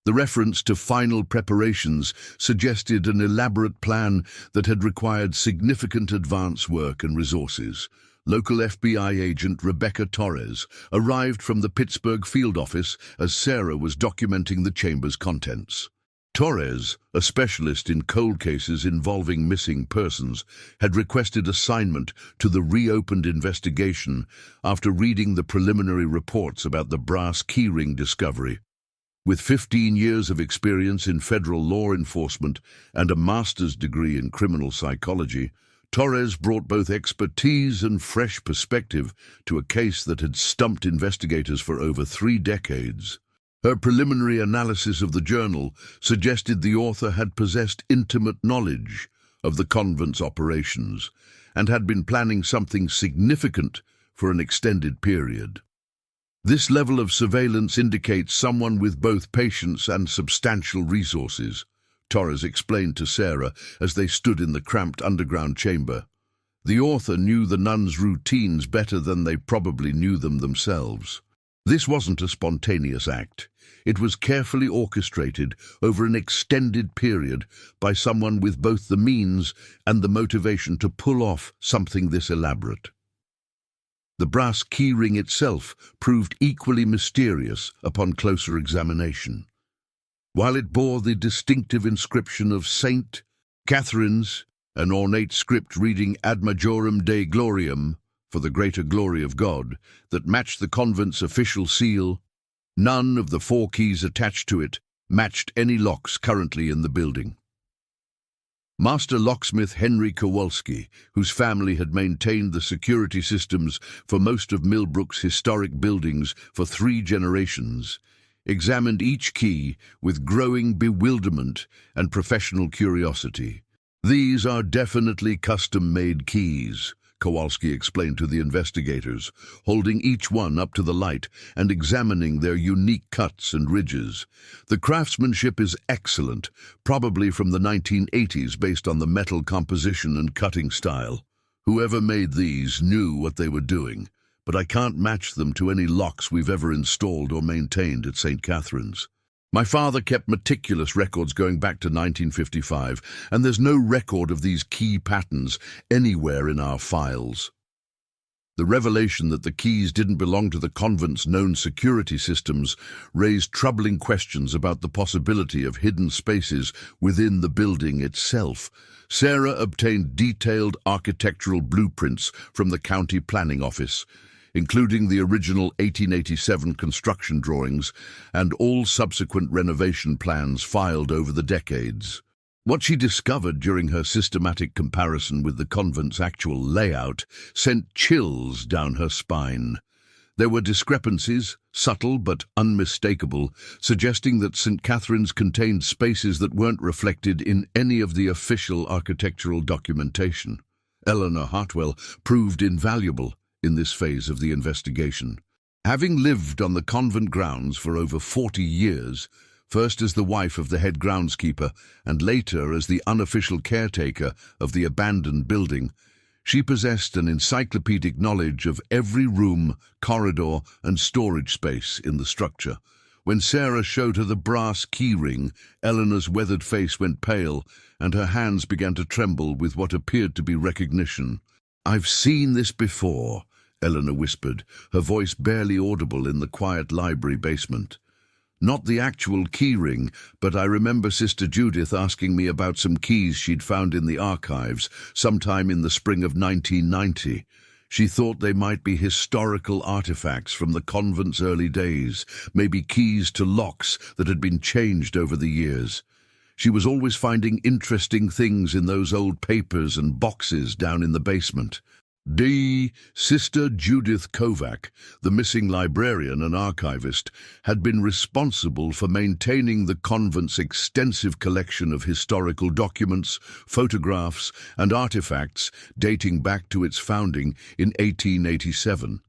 The reference to final preparations suggested an elaborate plan that had required significant advance work and resources. Local FBI agent Rebecca Torres arrived from the Pittsburgh field office as Sarah was documenting the chamber's contents. Torres, a specialist in cold cases involving missing persons, had requested assignment to the reopened investigation after reading the preliminary reports about the brass keyring discovery. With 15 years of experience in federal law enforcement and a master's degree in criminal psychology, Torres brought both expertise and fresh perspective to a case that had stumped investigators for over 3 decades. Her preliminary analysis of the journal suggested the author had possessed intimate knowledge of the convent's operations and had been planning something significant for an extended period. This level of surveillance indicates someone with both patience and substantial resources, Torres explained to Sarah as they stood in the cramped underground chamber. The author knew the nuns' routines better than they probably knew them themselves. This wasn't a spontaneous act. It was carefully orchestrated over an extended period by someone with both the means and the motivation to pull off something this elaborate. The brass keyring itself proved equally mysterious upon closer examination. While it bore the distinctive inscription of Saint Catherine's, an ornate script reading Ad Majorem Dei Gloriam, for the greater glory of God, that matched the convent's official seal, none of the 4 keys attached to it matched any locks currently in the building. Master locksmith Henry Kowalski, whose family had maintained the security systems for most of Millbrook's historic buildings for 3 generations, examined each key with growing bewilderment and professional curiosity. "These are definitely custom-made keys," Kowalski explained to the investigators, holding each one up to the light and examining their unique cuts and ridges. "The craftsmanship is excellent, probably from the 1980s based on the metal composition and cutting style. Whoever made these knew what they were doing, but I can't match them to any locks we've ever installed or maintained at St. Catherine's. My father kept meticulous records going back to 1955, and there's no record of these key patterns anywhere in our files." The revelation that the keys didn't belong to the convent's known security systems raised troubling questions about the possibility of hidden spaces within the building itself. Sarah obtained detailed architectural blueprints from the county planning office, including the original 1887 construction drawings and all subsequent renovation plans filed over the decades. What she discovered during her systematic comparison with the convent's actual layout sent chills down her spine. There were discrepancies, subtle but unmistakable, suggesting that St. Catherine's contained spaces that weren't reflected in any of the official architectural documentation. Eleanor Hartwell proved invaluable in this phase of the investigation. Having lived on the convent grounds for over 40 years, first as the wife of the head groundskeeper and later as the unofficial caretaker of the abandoned building, she possessed an encyclopedic knowledge of every room, corridor, and storage space in the structure. When Sarah showed her the brass keyring, Eleanor's weathered face went pale and her hands began to tremble with what appeared to be recognition. "I've seen this before," Eleanor whispered, her voice barely audible in the quiet library basement. "Not the actual keyring, but I remember Sister Judith asking me about some keys she'd found in the archives sometime in the spring of 1990. She thought they might be historical artifacts from the convent's early days, maybe keys to locks that had been changed over the years. She was always finding interesting things in those old papers and boxes down in the basement." Sister Judith Kovac, the missing librarian and archivist, had been responsible for maintaining the convent's extensive collection of historical documents, photographs, and artifacts dating back to its founding in 1887.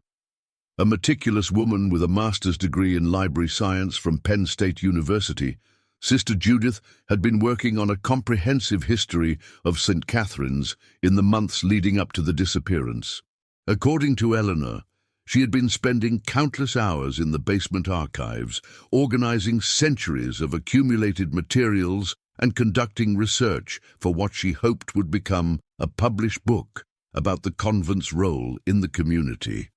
A meticulous woman with a master's degree in library science from Penn State University, Sister Judith had been working on a comprehensive history of St. Catherine's in the months leading up to the disappearance. According to Eleanor, she had been spending countless hours in the basement archives, organizing centuries of accumulated materials and conducting research for what she hoped would become a published book about the convent's role in the community.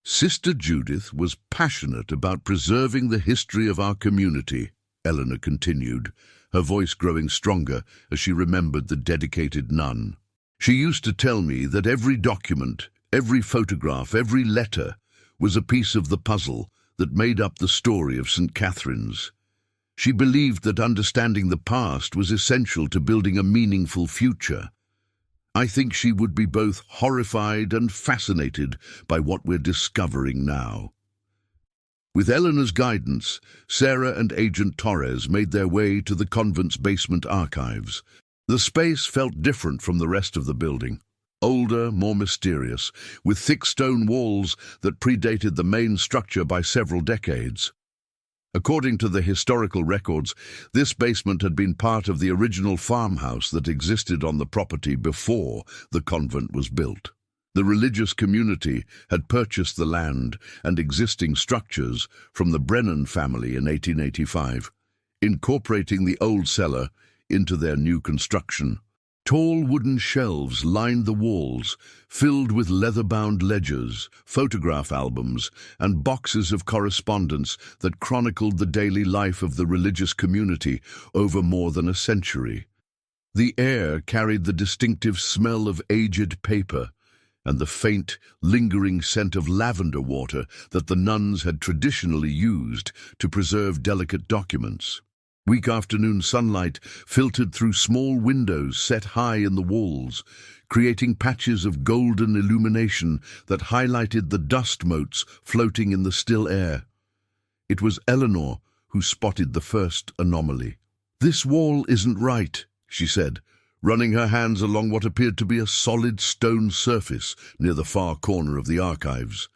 "Sister Judith was passionate about preserving the history of our community," Eleanor continued, her voice growing stronger as she remembered the dedicated nun. "She used to tell me that every document, every photograph, every letter was a piece of the puzzle that made up the story of St. Catherine's. She believed that understanding the past was essential to building a meaningful future. I think she would be both horrified and fascinated by what we're discovering now." With Eleanor's guidance, Sarah and Agent Torres made their way to the convent's basement archives. The space felt different from the rest of the building. Older, more mysterious, with thick stone walls that predated the main structure by several decades. According to the historical records, this basement had been part of the original farmhouse that existed on the property before the convent was built. The religious community had purchased the land and existing structures from the Brennan family in 1885, incorporating the old cellar into their new construction. Tall wooden shelves lined the walls, filled with leather-bound ledgers, photograph albums, and boxes of correspondence that chronicled the daily life of the religious community over more than a century. The air carried the distinctive smell of aged paper, and the faint, lingering scent of lavender water that the nuns had traditionally used to preserve delicate documents. Weak afternoon sunlight filtered through small windows set high in the walls, creating patches of golden illumination that highlighted the dust motes floating in the still air. It was Eleanor who spotted the first anomaly. "This wall isn't right," she said, running her hands along what appeared to be a solid stone surface near the far corner of the archives.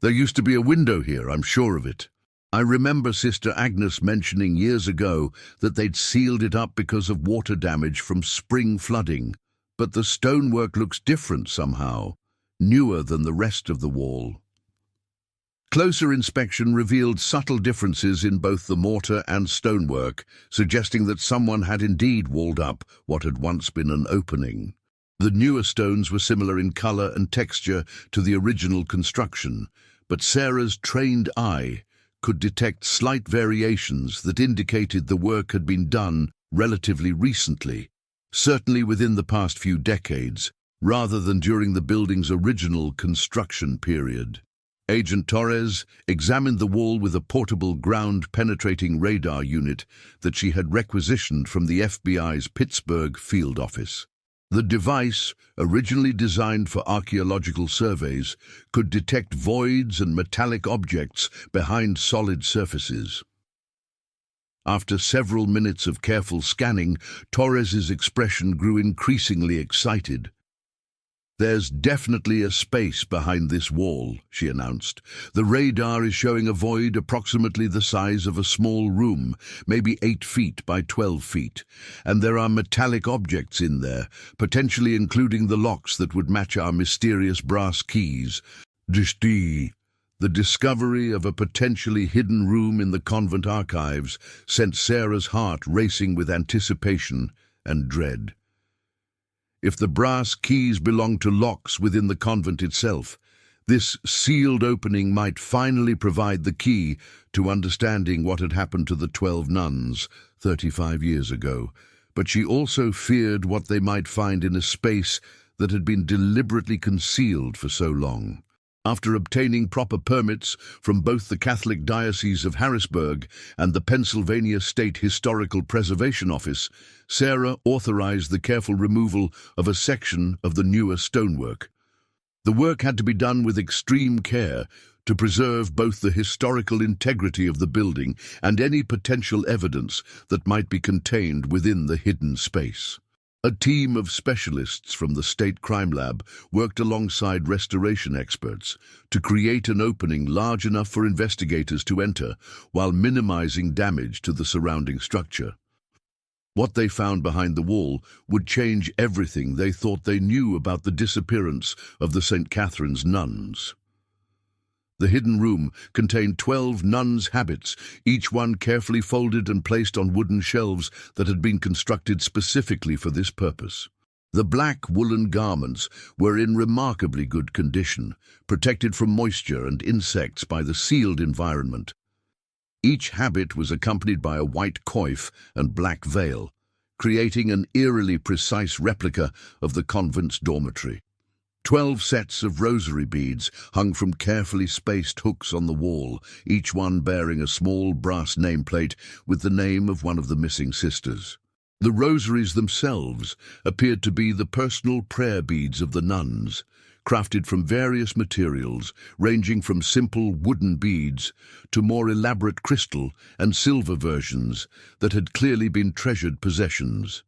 "There used to be a window here, I'm sure of it. I remember Sister Agnes mentioning years ago that they'd sealed it up because of water damage from spring flooding, but the stonework looks different somehow, newer than the rest of the wall." Closer inspection revealed subtle differences in both the mortar and stonework, suggesting that someone had indeed walled up what had once been an opening. The newer stones were similar in color and texture to the original construction, but Sarah's trained eye could detect slight variations that indicated the work had been done relatively recently, certainly within the past few decades, rather than during the building's original construction period. Agent Torres examined the wall with a portable ground-penetrating radar unit that she had requisitioned from the FBI's Pittsburgh field office. The device, originally designed for archaeological surveys, could detect voids and metallic objects behind solid surfaces. After several minutes of careful scanning, Torres's expression grew increasingly excited. "There's definitely a space behind this wall," she announced. "The radar is showing a void approximately the size of a small room, maybe 8 feet by 12 feet. And there are metallic objects in there, potentially including the locks that would match our mysterious brass keys." The discovery of a potentially hidden room in the convent archives sent Sarah's heart racing with anticipation and dread. If the brass keys belonged to locks within the convent itself, this sealed opening might finally provide the key to understanding what had happened to the 12 nuns 35 years ago. But she also feared what they might find in a space that had been deliberately concealed for so long. After obtaining proper permits from both the Catholic Diocese of Harrisburg and the Pennsylvania State Historical Preservation Office, Sarah authorized the careful removal of a section of the newer stonework. The work had to be done with extreme care to preserve both the historical integrity of the building and any potential evidence that might be contained within the hidden space. A team of specialists from the State Crime Lab worked alongside restoration experts to create an opening large enough for investigators to enter while minimizing damage to the surrounding structure. What they found behind the wall would change everything they thought they knew about the disappearance of the St. Catherine's nuns. The hidden room contained 12 nuns' habits, each one carefully folded and placed on wooden shelves that had been constructed specifically for this purpose. The black woolen garments were in remarkably good condition, protected from moisture and insects by the sealed environment. Each habit was accompanied by a white coif and black veil, creating an eerily precise replica of the convent's dormitory. 12 sets of rosary beads hung from carefully spaced hooks on the wall, each one bearing a small brass nameplate with the name of one of the missing sisters. The rosaries themselves appeared to be the personal prayer beads of the nuns, crafted from various materials, ranging from simple wooden beads to more elaborate crystal and silver versions that had clearly been treasured possessions.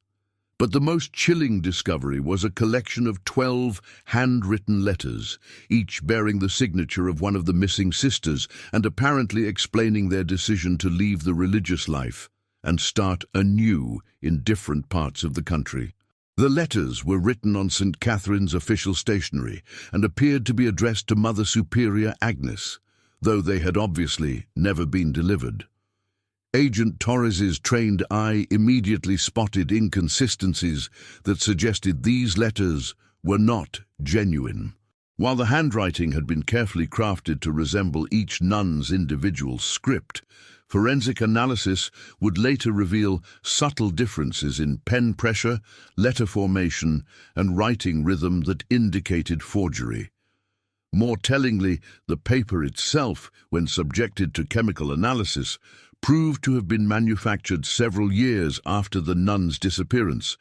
But the most chilling discovery was a collection of 12 handwritten letters, each bearing the signature of one of the missing sisters and apparently explaining their decision to leave the religious life and start anew in different parts of the country. The letters were written on St. Catherine's official stationery and appeared to be addressed to Mother Superior Agnes, though they had obviously never been delivered. Agent Torres's trained eye immediately spotted inconsistencies that suggested these letters were not genuine. While the handwriting had been carefully crafted to resemble each nun's individual script, forensic analysis would later reveal subtle differences in pen pressure, letter formation, and writing rhythm that indicated forgery. More tellingly, the paper itself, when subjected to chemical analysis, proved to have been manufactured several years after the nuns' disappearance,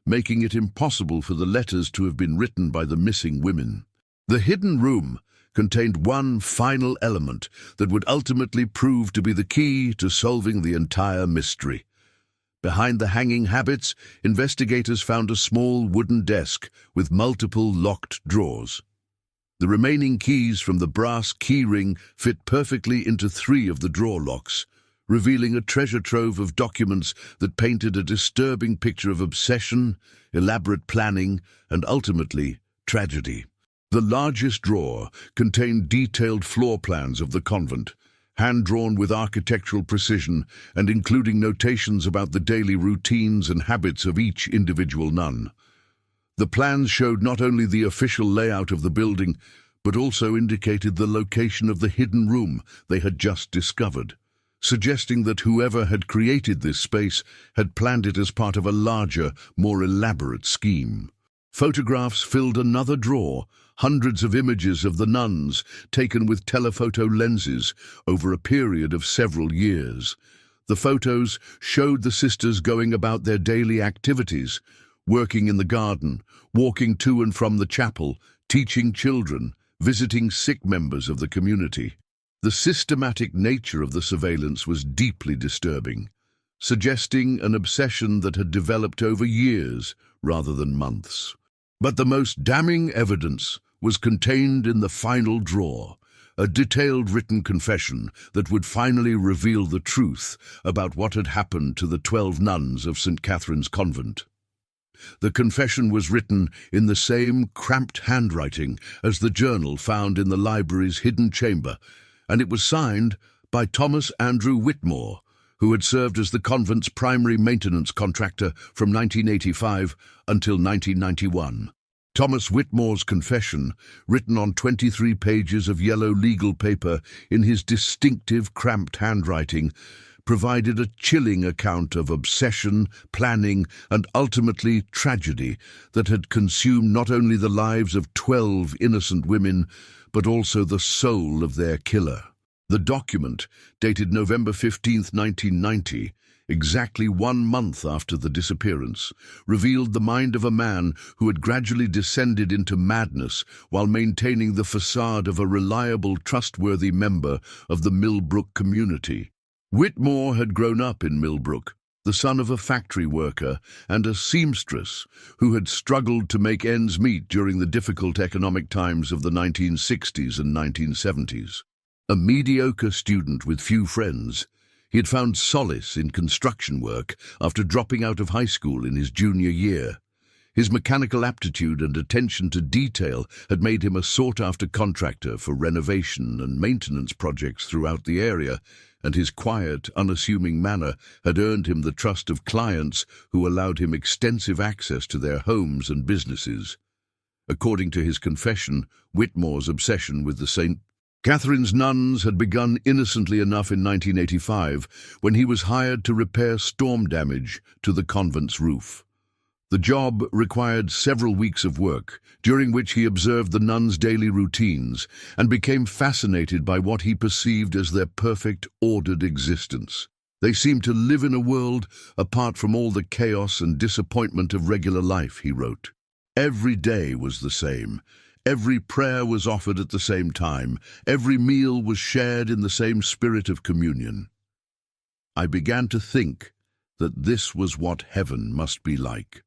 making it impossible for the letters to have been written by the missing women. The hidden room contained one final element that would ultimately prove to be the key to solving the entire mystery. Behind the hanging habits, investigators found a small wooden desk with multiple locked drawers. The remaining keys from the brass keyring fit perfectly into 3 of the drawer locks, revealing a treasure trove of documents that painted a disturbing picture of obsession, elaborate planning, and ultimately, tragedy. The largest drawer contained detailed floor plans of the convent, hand-drawn with architectural precision and including notations about the daily routines and habits of each individual nun. The plans showed not only the official layout of the building, but also indicated the location of the hidden room they had just discovered, suggesting that whoever had created this space had planned it as part of a larger, more elaborate scheme. Photographs filled another drawer, hundreds of images of the nuns taken with telephoto lenses over a period of several years. The photos showed the sisters going about their daily activities, working in the garden, walking to and from the chapel, teaching children, visiting sick members of the community. The systematic nature of the surveillance was deeply disturbing, suggesting an obsession that had developed over years rather than months. But the most damning evidence was contained in the final drawer, a detailed written confession that would finally reveal the truth about what had happened to the 12 nuns of St. Catherine's Convent. The confession was written in the same cramped handwriting as the journal found in the library's hidden chamber, and it was signed by Thomas Andrew Whitmore, who had served as the convent's primary maintenance contractor from 1985 until 1991. Thomas Whitmore's confession, written on 23 pages of yellow legal paper in his distinctive cramped handwriting, provided a chilling account of obsession, planning, and ultimately tragedy that had consumed not only the lives of 12 innocent women, but also the soul of their killer. The document, dated November 15, 1990, exactly 1 month after the disappearance, revealed the mind of a man who had gradually descended into madness while maintaining the facade of a reliable, trustworthy member of the Millbrook community. Whitmore had grown up in Millbrook, the son of a factory worker and a seamstress who had struggled to make ends meet during the difficult economic times of the 1960s and 1970s. A mediocre student with few friends, he had found solace in construction work after dropping out of high school in his junior year. His mechanical aptitude and attention to detail had made him a sought-after contractor for renovation and maintenance projects throughout the area, and his quiet, unassuming manner had earned him the trust of clients who allowed him extensive access to their homes and businesses. According to his confession, Whitmore's obsession with the St. Catherine's nuns had begun innocently enough in 1985 when he was hired to repair storm damage to the convent's roof. The job required several weeks of work, during which he observed the nuns' daily routines and became fascinated by what he perceived as their perfect, ordered existence. They seemed to live in a world apart from all the chaos and disappointment of regular life, he wrote. Every day was the same. Every prayer was offered at the same time. Every meal was shared in the same spirit of communion. I began to think that this was what heaven must be like.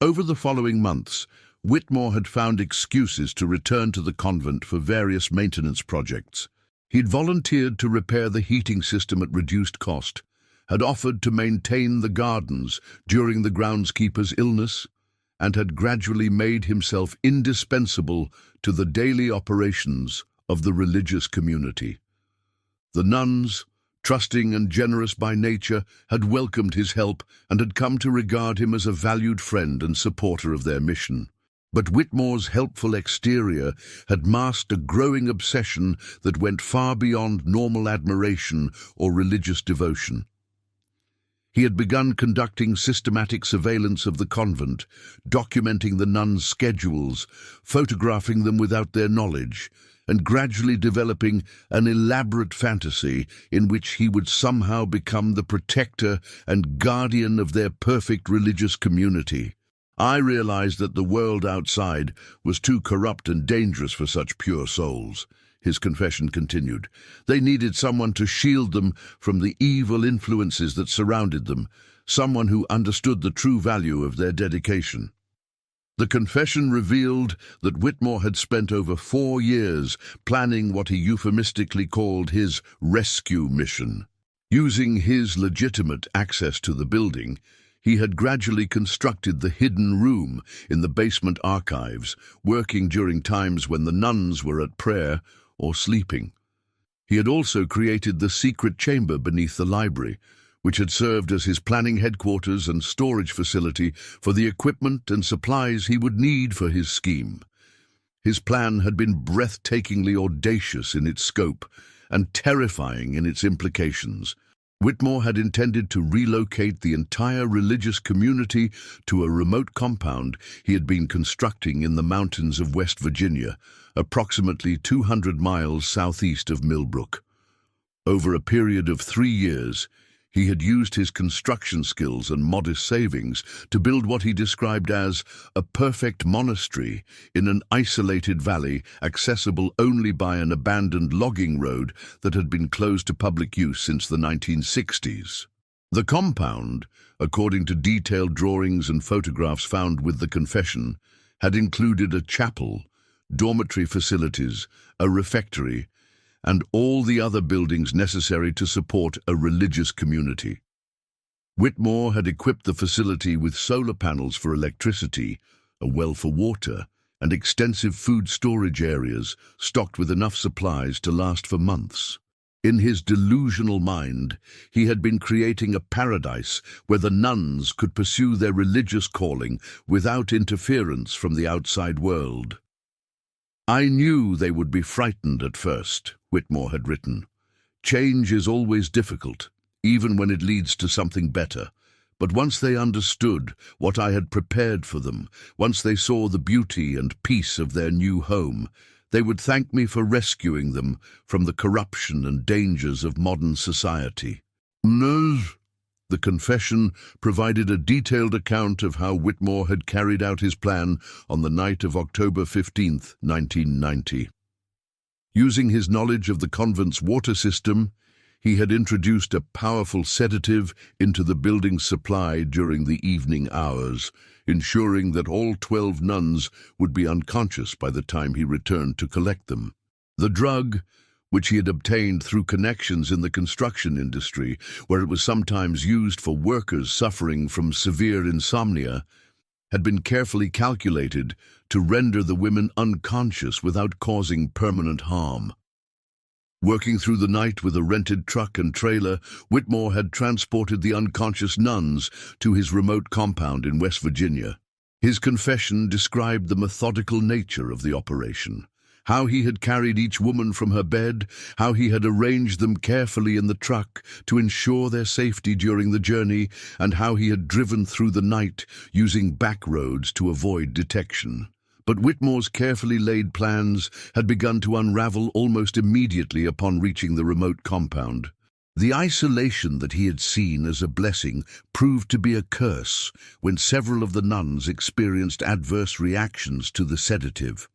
Over the following months, Whitmore had found excuses to return to the convent for various maintenance projects. He'd volunteered to repair the heating system at reduced cost, had offered to maintain the gardens during the groundskeeper's illness, and had gradually made himself indispensable to the daily operations of the religious community. The nuns, trusting and generous by nature, had welcomed his help and had come to regard him as a valued friend and supporter of their mission. But Whitmore's helpful exterior had masked a growing obsession that went far beyond normal admiration or religious devotion. He had begun conducting systematic surveillance of the convent, documenting the nuns' schedules, photographing them without their knowledge, and gradually developing an elaborate fantasy in which he would somehow become the protector and guardian of their perfect religious community. I realized that the world outside was too corrupt and dangerous for such pure souls. His confession continued. They needed someone to shield them from the evil influences that surrounded them, someone who understood the true value of their dedication. The confession revealed that Whitmore had spent over 4 years planning what he euphemistically called his rescue mission. Using his legitimate access to the building, he had gradually constructed the hidden room in the basement archives, working during times when the nuns were at prayer or sleeping. He had also created the secret chamber beneath the library, which had served as his planning headquarters and storage facility for the equipment and supplies he would need for his scheme. His plan had been breathtakingly audacious in its scope and terrifying in its implications. Whitmore had intended to relocate the entire religious community to a remote compound he had been constructing in the mountains of West Virginia, approximately 200 miles southeast of Millbrook. Over a period of 3 years, He had used his construction skills and modest savings to build what he described as a perfect monastery in an isolated valley accessible only by an abandoned logging road that had been closed to public use since the 1960s. The compound, according to detailed drawings and photographs found with the confession, had included a chapel, dormitory facilities, a refectory, and all the other buildings necessary to support a religious community. Whitmore had equipped the facility with solar panels for electricity, a well for water, and extensive food storage areas stocked with enough supplies to last for months. In his delusional mind, he had been creating a paradise where the nuns could pursue their religious calling without interference from the outside world. "I knew they would be frightened at first," Whitmore had written. "Change is always difficult, even when it leads to something better. But once they understood what I had prepared for them, once they saw the beauty and peace of their new home, they would thank me for rescuing them from the corruption and dangers of modern society." The confession provided a detailed account of how Whitmore had carried out his plan on the night of October 15, 1990. Using his knowledge of the convent's water system, he had introduced a powerful sedative into the building's supply during the evening hours, ensuring that all 12 nuns would be unconscious by the time he returned to collect them. The drug, which he had obtained through connections in the construction industry, where it was sometimes used for workers suffering from severe insomnia, had been carefully calculated to render the women unconscious without causing permanent harm. Working through the night with a rented truck and trailer, Whitmore had transported the unconscious nuns to his remote compound in West Virginia. His confession described the methodical nature of the operation. How he had carried each woman from her bed, how he had arranged them carefully in the truck to ensure their safety during the journey, and how he had driven through the night using back roads to avoid detection. But Whitmore's carefully laid plans had begun to unravel almost immediately upon reaching the remote compound. The isolation that he had seen as a blessing proved to be a curse when several of the nuns experienced adverse reactions to the sedative.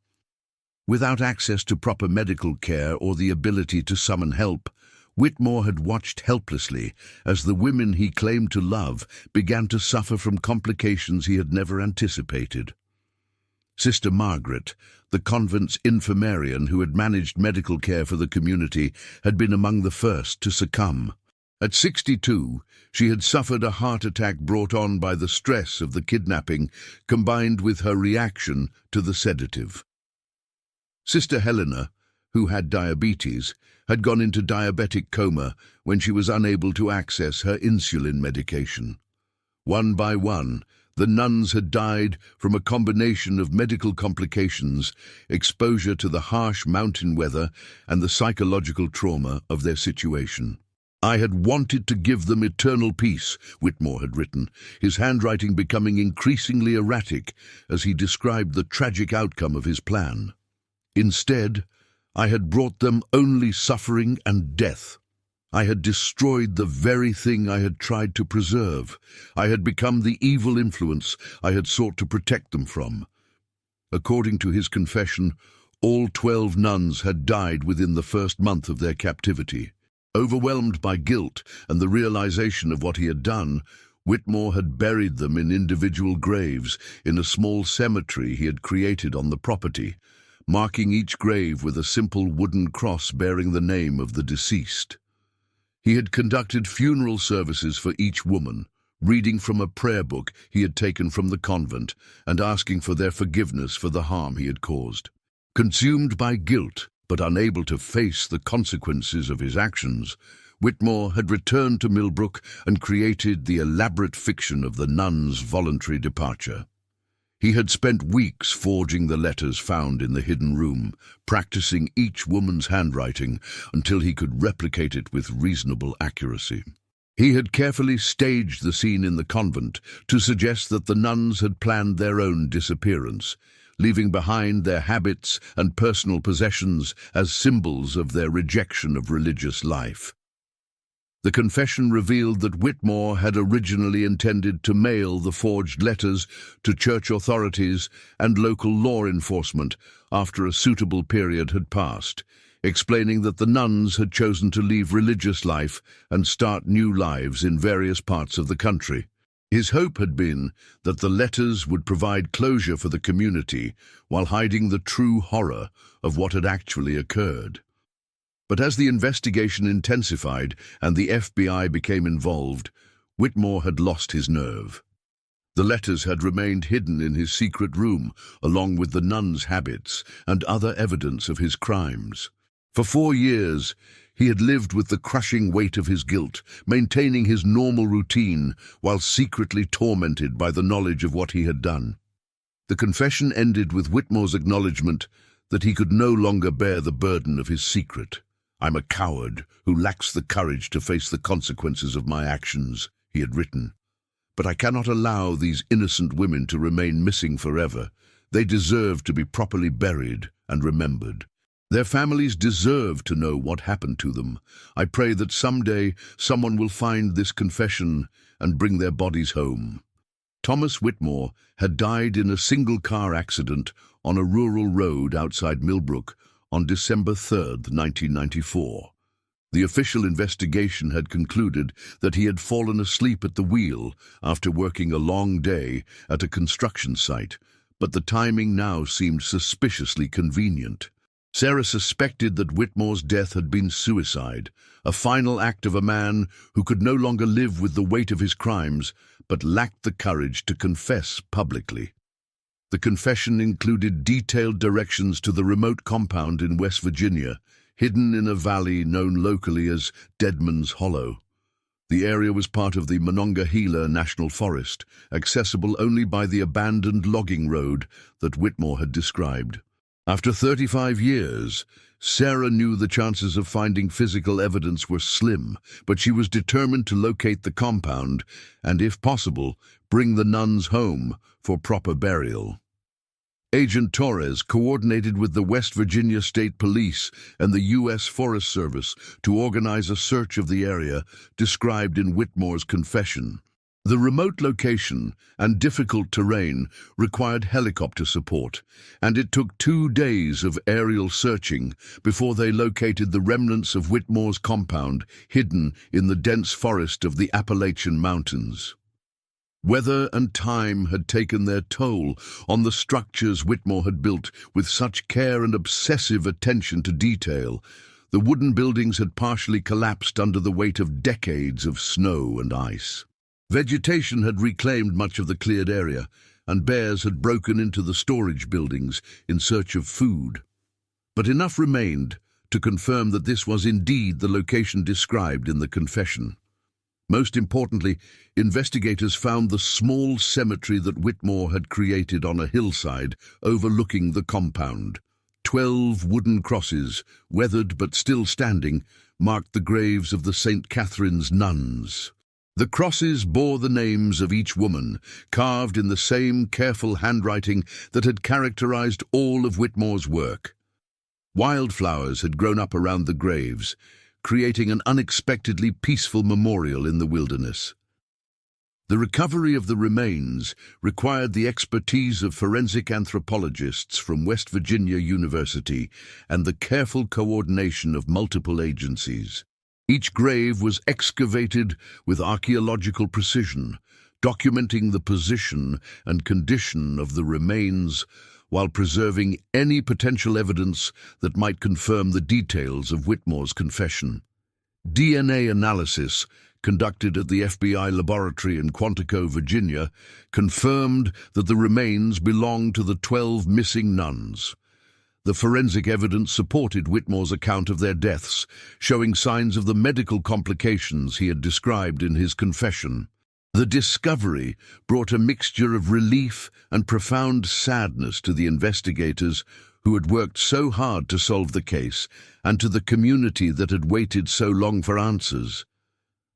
Without access to proper medical care or the ability to summon help, Whitmore had watched helplessly as the women he claimed to love began to suffer from complications he had never anticipated. Sister Margaret, the convent's infirmarian who had managed medical care for the community, had been among the first to succumb. At 62, she had suffered a heart attack brought on by the stress of the kidnapping, combined with her reaction to the sedative. Sister Helena, who had diabetes, had gone into diabetic coma when she was unable to access her insulin medication. One by one, the nuns had died from a combination of medical complications, exposure to the harsh mountain weather, and the psychological trauma of their situation. "I had wanted to give them eternal peace," Whitmore had written, his handwriting becoming increasingly erratic as he described the tragic outcome of his plan. "Instead, I had brought them only suffering and death. I had destroyed the very thing I had tried to preserve. I had become the evil influence I had sought to protect them from." According to his confession, all 12 nuns had died within the first month of their captivity. Overwhelmed by guilt and the realization of what he had done, Whitmore had buried them in individual graves in a small cemetery he had created on the property, marking each grave with a simple wooden cross bearing the name of the deceased. He had conducted funeral services for each woman, reading from a prayer book he had taken from the convent and asking for their forgiveness for the harm he had caused. Consumed by guilt, but unable to face the consequences of his actions, Whitmore had returned to Millbrook and created the elaborate fiction of the nuns' voluntary departure. He had spent weeks forging the letters found in the hidden room, practicing each woman's handwriting until he could replicate it with reasonable accuracy. He had carefully staged the scene in the convent to suggest that the nuns had planned their own disappearance, leaving behind their habits and personal possessions as symbols of their rejection of religious life. The confession revealed that Whitmore had originally intended to mail the forged letters to church authorities and local law enforcement after a suitable period had passed, explaining that the nuns had chosen to leave religious life and start new lives in various parts of the country. His hope had been that the letters would provide closure for the community while hiding the true horror of what had actually occurred. But as the investigation intensified and the FBI became involved, Whitmore had lost his nerve. The letters had remained hidden in his secret room, along with the nuns' habits and other evidence of his crimes. For 4 years, he had lived with the crushing weight of his guilt, maintaining his normal routine while secretly tormented by the knowledge of what he had done. The confession ended with Whitmore's acknowledgement that he could no longer bear the burden of his secret. "I'm a coward who lacks the courage to face the consequences of my actions," he had written. "But I cannot allow these innocent women to remain missing forever. They deserve to be properly buried and remembered. Their families deserve to know what happened to them. I pray that someday someone will find this confession and bring their bodies home." Thomas Whitmore had died in a single-car accident on a rural road outside Millbrook on December 3, 1994. The official investigation had concluded that he had fallen asleep at the wheel after working a long day at a construction site, but the timing now seemed suspiciously convenient. Sarah suspected that Whitmore's death had been suicide, a final act of a man who could no longer live with the weight of his crimes, but lacked the courage to confess publicly. The confession included detailed directions to the remote compound in West Virginia, hidden in a valley known locally as Deadman's Hollow. The area was part of the Monongahela National Forest, accessible only by the abandoned logging road that Whitmore had described. After 35 years, Sarah knew the chances of finding physical evidence were slim, but she was determined to locate the compound and, if possible, bring the nuns home for proper burial. Agent Torres coordinated with the West Virginia State Police and the U.S. Forest Service to organize a search of the area described in Whitmore's confession. The remote location and difficult terrain required helicopter support, and it took 2 days of aerial searching before they located the remnants of Whitmore's compound hidden in the dense forest of the Appalachian Mountains. Weather and time had taken their toll on the structures Whitmore had built with such care and obsessive attention to detail. The wooden buildings had partially collapsed under the weight of decades of snow and ice. Vegetation had reclaimed much of the cleared area, and bears had broken into the storage buildings in search of food. But enough remained to confirm that this was indeed the location described in the confession. Most importantly, investigators found the small cemetery that Whitmore had created on a hillside overlooking the compound. 12 wooden crosses, weathered but still standing, marked the graves of the St. Catherine's nuns. The crosses bore the names of each woman, carved in the same careful handwriting that had characterized all of Whitmore's work. Wildflowers had grown up around the graves, creating an unexpectedly peaceful memorial in the wilderness. The recovery of the remains required the expertise of forensic anthropologists from West Virginia University and the careful coordination of multiple agencies. Each grave was excavated with archaeological precision, documenting the position and condition of the remains while preserving any potential evidence that might confirm the details of Whitmore's confession. DNA analysis, conducted at the FBI laboratory in Quantico, Virginia, confirmed that the remains belonged to the 12 missing nuns. The forensic evidence supported Whitmore's account of their deaths, showing signs of the medical complications he had described in his confession. The discovery brought a mixture of relief and profound sadness to the investigators who had worked so hard to solve the case, and to the community that had waited so long for answers.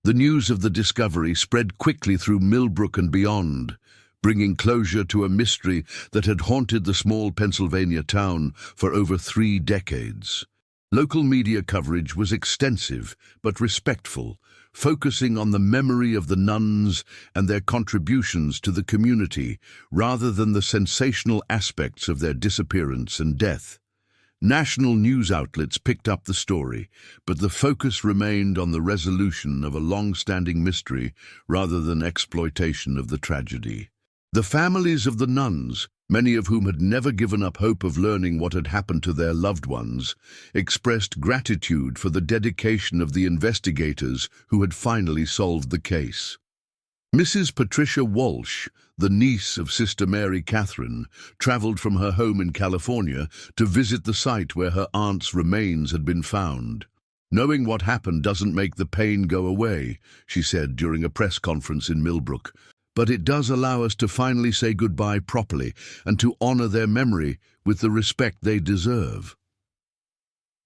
The news of the discovery spread quickly through Millbrook and beyond, bringing closure to a mystery that had haunted the small Pennsylvania town for over 3 decades. Local media coverage was extensive but respectful, focusing on the memory of the nuns and their contributions to the community rather than the sensational aspects of their disappearance and death. National news outlets picked up the story, but the focus remained on the resolution of a long-standing mystery rather than exploitation of the tragedy. The families of the nuns, many of whom had never given up hope of learning what had happened to their loved ones, expressed gratitude for the dedication of the investigators who had finally solved the case. Mrs. Patricia Walsh, the niece of Sister Mary Catherine, traveled from her home in California to visit the site where her aunt's remains had been found. "Knowing what happened doesn't make the pain go away," she said during a press conference in Millbrook, "but it does allow us to finally say goodbye properly and to honor their memory with the respect they deserve."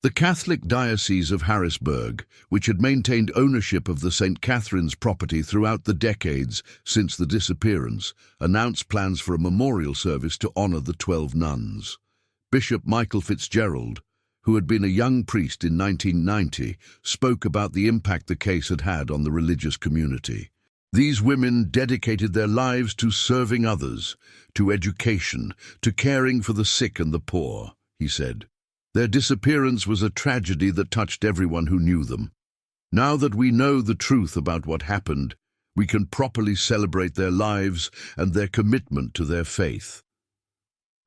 The Catholic Diocese of Harrisburg, which had maintained ownership of the St. Catherine's property throughout the decades since the disappearance, announced plans for a memorial service to honor the 12 nuns. Bishop Michael Fitzgerald, who had been a young priest in 1990, spoke about the impact the case had had on the religious community. "These women dedicated their lives to serving others, to education, to caring for the sick and the poor," he said. "Their disappearance was a tragedy that touched everyone who knew them. Now that we know the truth about what happened, we can properly celebrate their lives and their commitment to their faith."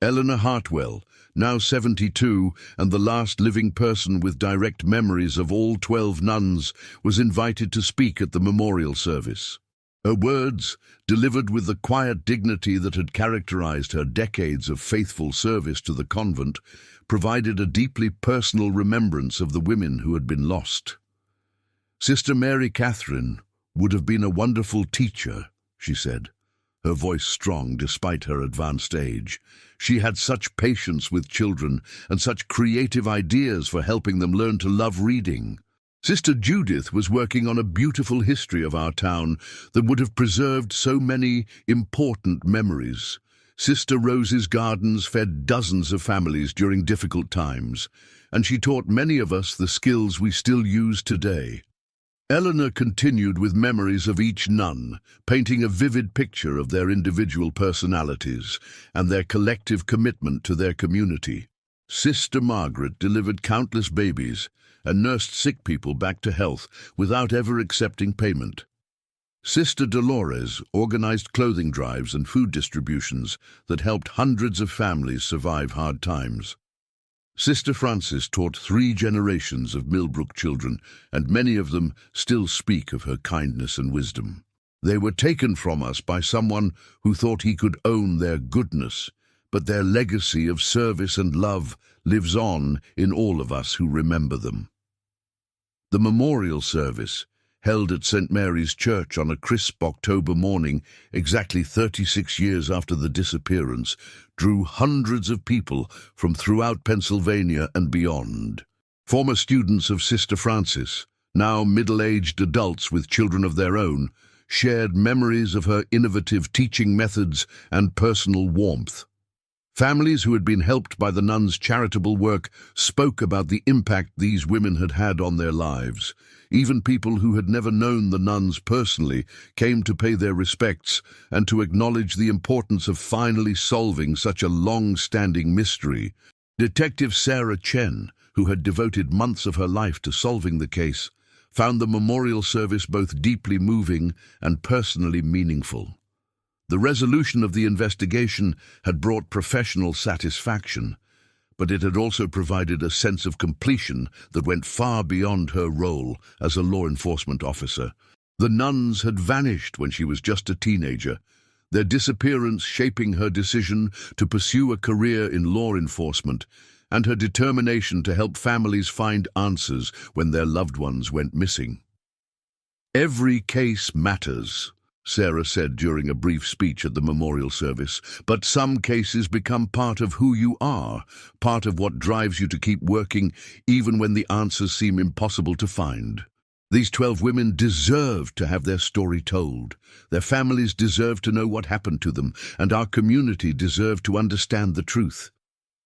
Eleanor Hartwell, now 72 and the last living person with direct memories of all 12 nuns, was invited to speak at the memorial service. Her words, delivered with the quiet dignity that had characterized her decades of faithful service to the convent, provided a deeply personal remembrance of the women who had been lost. "Sister Mary Catherine would have been a wonderful teacher," she said, her voice strong despite her advanced age. "She had such patience with children and such creative ideas for helping them learn to love reading. Sister Judith was working on a beautiful history of our town that would have preserved so many important memories. Sister Rose's gardens fed dozens of families during difficult times, and she taught many of us the skills we still use today." Eleanor continued with memories of each nun, painting a vivid picture of their individual personalities and their collective commitment to their community. Sister Margaret delivered countless babies and nursed sick people back to health without ever accepting payment. Sister Dolores organized clothing drives and food distributions that helped hundreds of families survive hard times. Sister Frances taught 3 generations of Millbrook children, and many of them still speak of her kindness and wisdom. "They were taken from us by someone who thought he could own their goodness, but their legacy of service and love lives on in all of us who remember them." The memorial service, held at St. Mary's Church on a crisp October morning, exactly 36 years after the disappearance, drew hundreds of people from throughout Pennsylvania and beyond. Former students of Sister Frances, now middle-aged adults with children of their own, shared memories of her innovative teaching methods and personal warmth. Families who had been helped by the nuns' charitable work spoke about the impact these women had had on their lives. Even people who had never known the nuns personally came to pay their respects and to acknowledge the importance of finally solving such a long-standing mystery. Detective Sarah Chen, who had devoted months of her life to solving the case, found the memorial service both deeply moving and personally meaningful. The resolution of the investigation had brought professional satisfaction, but it had also provided a sense of completion that went far beyond her role as a law enforcement officer. The nuns had vanished when she was just a teenager, their disappearance shaping her decision to pursue a career in law enforcement and her determination to help families find answers when their loved ones went missing. "Every case matters," Sarah said during a brief speech at the memorial service, "but some cases become part of who you are, part of what drives you to keep working even when the answers seem impossible to find." These 12 women deserved to have their story told. Their families deserved to know what happened to them, and our community deserved to understand the truth.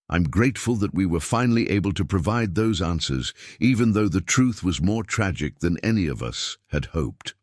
I'm grateful that we were finally able to provide those answers, even though the truth was more tragic than any of us had hoped.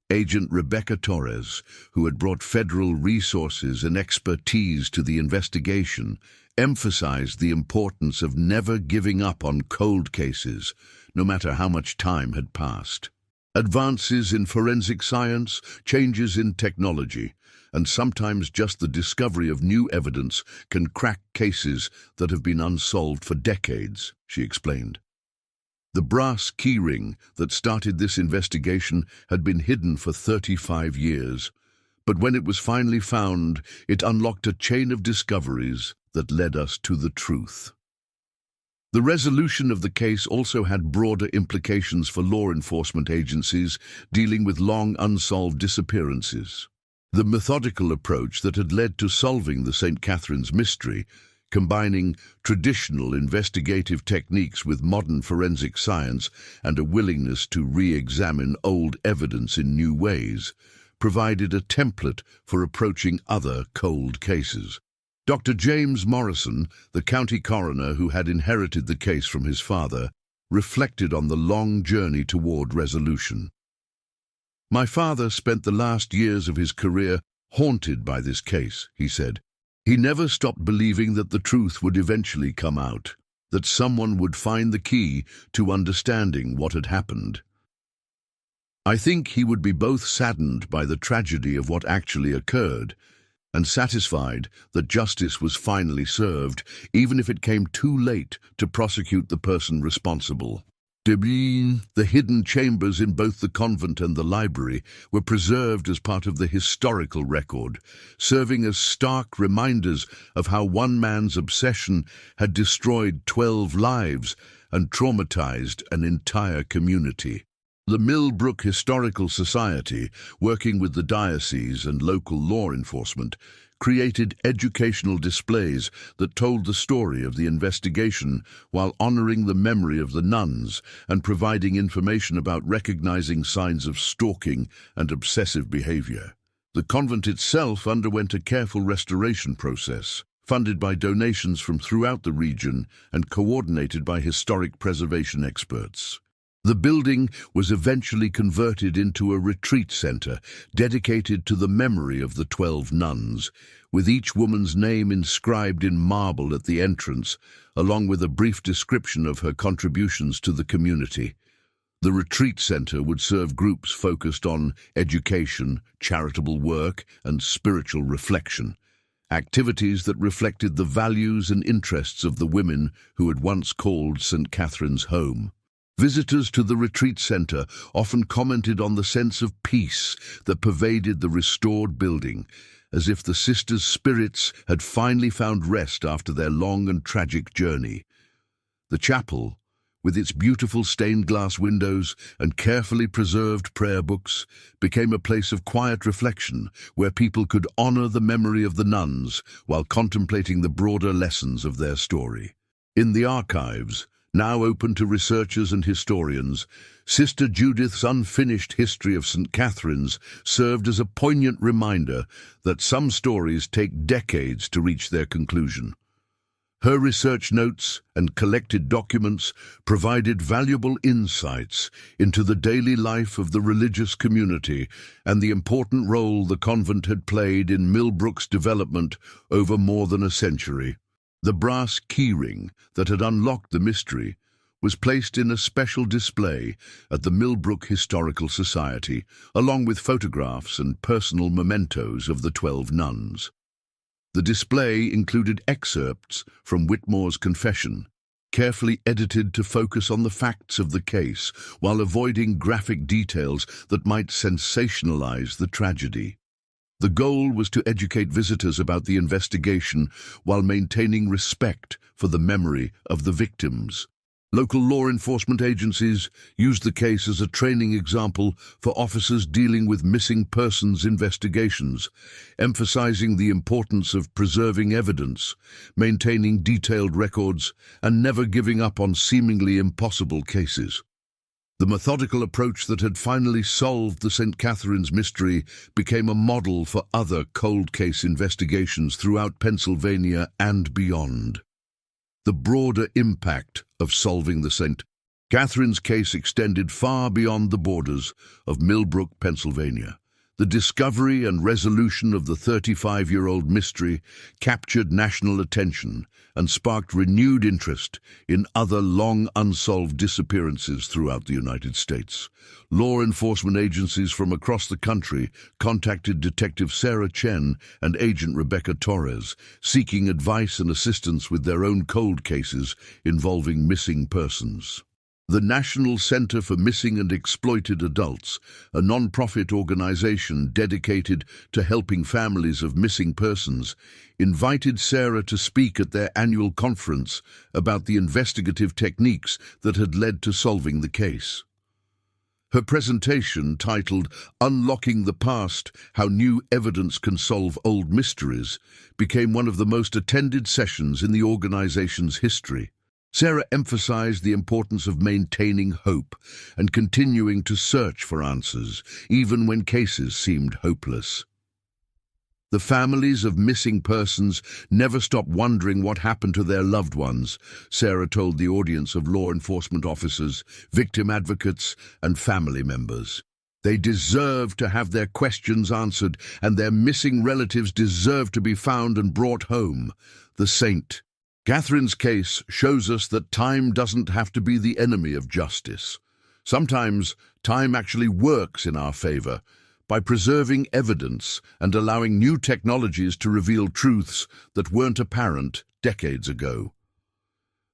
Agent Rebecca Torres, who had brought federal resources and expertise to the investigation, emphasized the importance of never giving up on cold cases, no matter how much time had passed. Advances in forensic science, changes in technology, and sometimes just the discovery of new evidence can crack cases that have been unsolved for decades, she explained. The brass keyring that started this investigation had been hidden for 35 years, but when it was finally found, it unlocked a chain of discoveries that led us to the truth. The resolution of the case also had broader implications for law enforcement agencies dealing with long unsolved disappearances. The methodical approach that had led to solving the St. Catherine's mystery, combining traditional investigative techniques with modern forensic science and a willingness to re-examine old evidence in new ways, provided a template for approaching other cold cases. Dr. James Morrison, the county coroner who had inherited the case from his father, reflected on the long journey toward resolution. "My father spent the last years of his career haunted by this case," he said. "He never stopped believing that the truth would eventually come out, that someone would find the key to understanding what had happened. I think he would be both saddened by the tragedy of what actually occurred and satisfied that justice was finally served, even if it came too late to prosecute the person responsible." The hidden chambers in both the convent and the library were preserved as part of the historical record, serving as stark reminders of how one man's obsession had destroyed 12 lives and traumatized an entire community. The Millbrook Historical Society, working with the diocese and local law enforcement, created educational displays that told the story of the investigation while honoring the memory of the nuns and providing information about recognizing signs of stalking and obsessive behavior. The convent itself underwent a careful restoration process, funded by donations from throughout the region and coordinated by historic preservation experts. The building was eventually converted into a retreat center dedicated to the memory of the 12 nuns, with each woman's name inscribed in marble at the entrance, along with a brief description of her contributions to the community. The retreat center would serve groups focused on education, charitable work, and spiritual reflection, activities that reflected the values and interests of the women who had once called St. Catherine's home. Visitors to the retreat center often commented on the sense of peace that pervaded the restored building, as if the sisters' spirits had finally found rest after their long and tragic journey. The chapel, with its beautiful stained glass windows and carefully preserved prayer books, became a place of quiet reflection where people could honor the memory of the nuns while contemplating the broader lessons of their story. In the archives, now open to researchers and historians, Sister Judith's unfinished history of St. Catherine's served as a poignant reminder that some stories take decades to reach their conclusion. Her research notes and collected documents provided valuable insights into the daily life of the religious community and the important role the convent had played in Millbrook's development over more than a century. The brass keyring that had unlocked the mystery was placed in a special display at the Millbrook Historical Society, along with photographs and personal mementos of the 12 nuns. The display included excerpts from Whitmore's confession, carefully edited to focus on the facts of the case while avoiding graphic details that might sensationalize the tragedy. The goal was to educate visitors about the investigation while maintaining respect for the memory of the victims. Local law enforcement agencies used the case as a training example for officers dealing with missing persons investigations, emphasizing the importance of preserving evidence, maintaining detailed records, and never giving up on seemingly impossible cases. The methodical approach that had finally solved the St. Catherine's mystery became a model for other cold case investigations throughout Pennsylvania and beyond. The broader impact of solving the St. Catherine's case extended far beyond the borders of Millbrook, Pennsylvania. The discovery and resolution of the 35-year-old mystery captured national attention and sparked renewed interest in other long-unsolved disappearances throughout the United States. Law enforcement agencies from across the country contacted Detective Sarah Chen and Agent Rebecca Torres, seeking advice and assistance with their own cold cases involving missing persons. The National Center for Missing and Exploited Adults, a non-profit organization dedicated to helping families of missing persons, invited Sarah to speak at their annual conference about the investigative techniques that had led to solving the case. Her presentation, titled "Unlocking the Past: How New Evidence Can Solve Old Mysteries," became one of the most attended sessions in the organization's history. Sarah emphasized the importance of maintaining hope and continuing to search for answers, even when cases seemed hopeless. The families of missing persons never stop wondering what happened to their loved ones, Sarah told the audience of law enforcement officers, victim advocates, and family members. They deserve to have their questions answered, and their missing relatives deserve to be found and brought home. The St. Catherine's case shows us that time doesn't have to be the enemy of justice. Sometimes time actually works in our favor by preserving evidence and allowing new technologies to reveal truths that weren't apparent decades ago.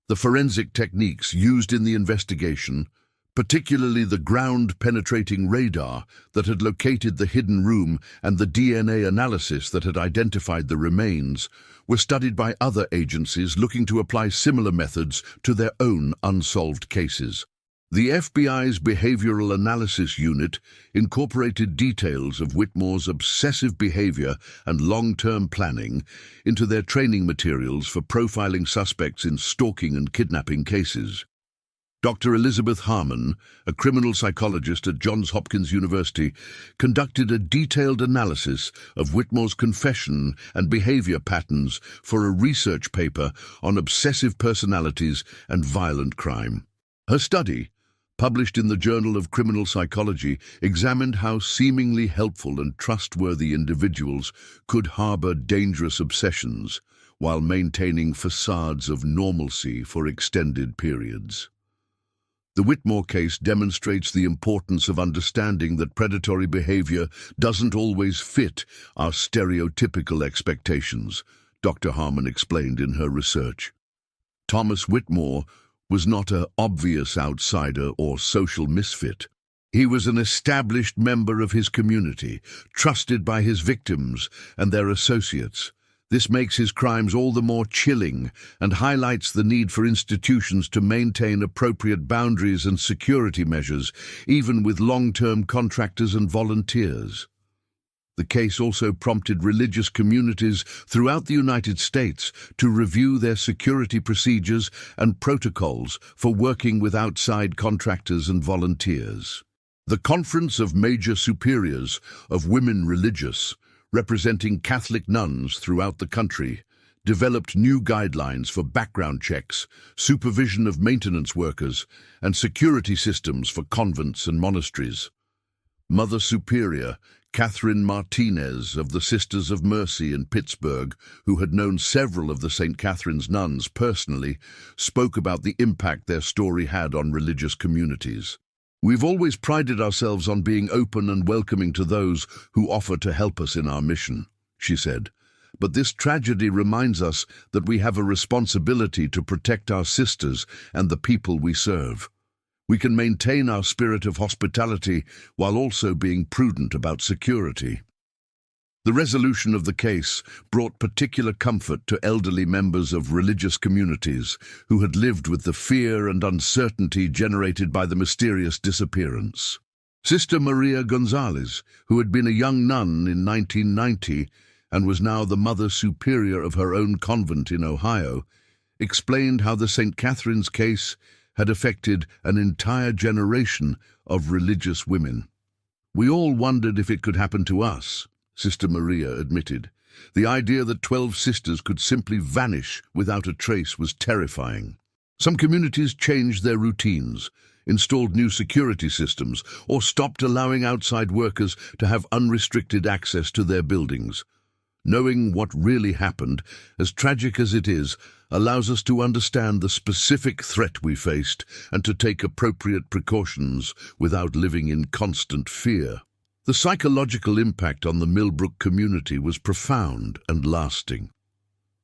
The forensic techniques used in the investigation, particularly the ground-penetrating radar that had located the hidden room and the DNA analysis that had identified the remains, were studied by other agencies looking to apply similar methods to their own unsolved cases. The FBI's Behavioral Analysis Unit incorporated details of Whitmore's obsessive behavior and long-term planning into their training materials for profiling suspects in stalking and kidnapping cases. Dr. Elizabeth Harmon, a criminal psychologist at Johns Hopkins University, conducted a detailed analysis of Whitmore's confession and behavior patterns for a research paper on obsessive personalities and violent crime. Her study, published in the Journal of Criminal Psychology, examined how seemingly helpful and trustworthy individuals could harbor dangerous obsessions while maintaining facades of normalcy for extended periods. The Whitmore case demonstrates the importance of understanding that predatory behavior doesn't always fit our stereotypical expectations, Dr. Harmon explained in her research. Thomas Whitmore was not an obvious outsider or social misfit. He was an established member of his community, trusted by his victims and their associates. This makes his crimes all the more chilling and highlights the need for institutions to maintain appropriate boundaries and security measures, even with long-term contractors and volunteers. The case also prompted religious communities throughout the United States to review their security procedures and protocols for working with outside contractors and volunteers. The Conference of Major Superiors of Women Religious, representing Catholic nuns throughout the country, developed new guidelines for background checks, supervision of maintenance workers, and security systems for convents and monasteries. Mother Superior Catherine Martinez of the Sisters of Mercy in Pittsburgh, who had known several of the St. Catherine's nuns personally, spoke about the impact their story had on religious communities. "We've always prided ourselves on being open and welcoming to those who offer to help us in our mission," she said. "But this tragedy reminds us that we have a responsibility to protect our sisters and the people we serve. We can maintain our spirit of hospitality while also being prudent about security." The resolution of the case brought particular comfort to elderly members of religious communities who had lived with the fear and uncertainty generated by the mysterious disappearance. Sister Maria Gonzalez, who had been a young nun in 1990 and was now the Mother Superior of her own convent in Ohio, explained how the St. Catherine's case had affected an entire generation of religious women. "We all wondered if it could happen to us," Sister Maria admitted. The idea that 12 sisters could simply vanish without a trace was terrifying. Some communities changed their routines, installed new security systems, or stopped allowing outside workers to have unrestricted access to their buildings. Knowing what really happened, as tragic as it is, allows us to understand the specific threat we faced and to take appropriate precautions without living in constant fear. The psychological impact on the Millbrook community was profound and lasting.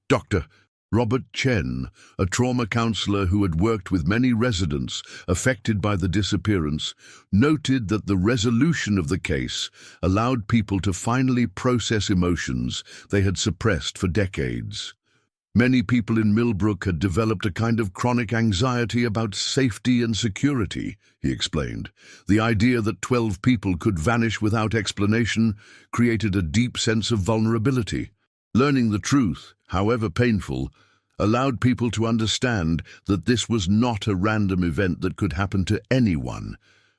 Dr. Robert Chen, a trauma counselor who had worked with many residents affected by the disappearance, noted that the resolution of the case allowed people to finally process emotions they had suppressed for decades. Many people in Millbrook had developed a kind of chronic anxiety about safety and security, he explained. The idea that 12 people could vanish without explanation created a deep sense of vulnerability. Learning the truth, however painful, allowed people to understand that this was not a random event that could happen to anyone,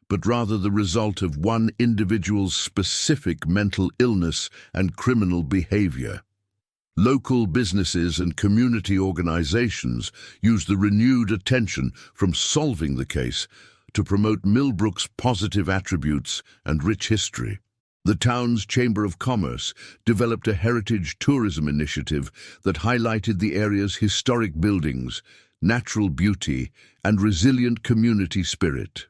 but rather the result of one individual's specific mental illness and criminal behavior. Local businesses and community organizations used the renewed attention from solving the case to promote Millbrook's positive attributes and rich history. The town's Chamber of Commerce developed a heritage tourism initiative that highlighted the area's historic buildings, natural beauty, and resilient community spirit.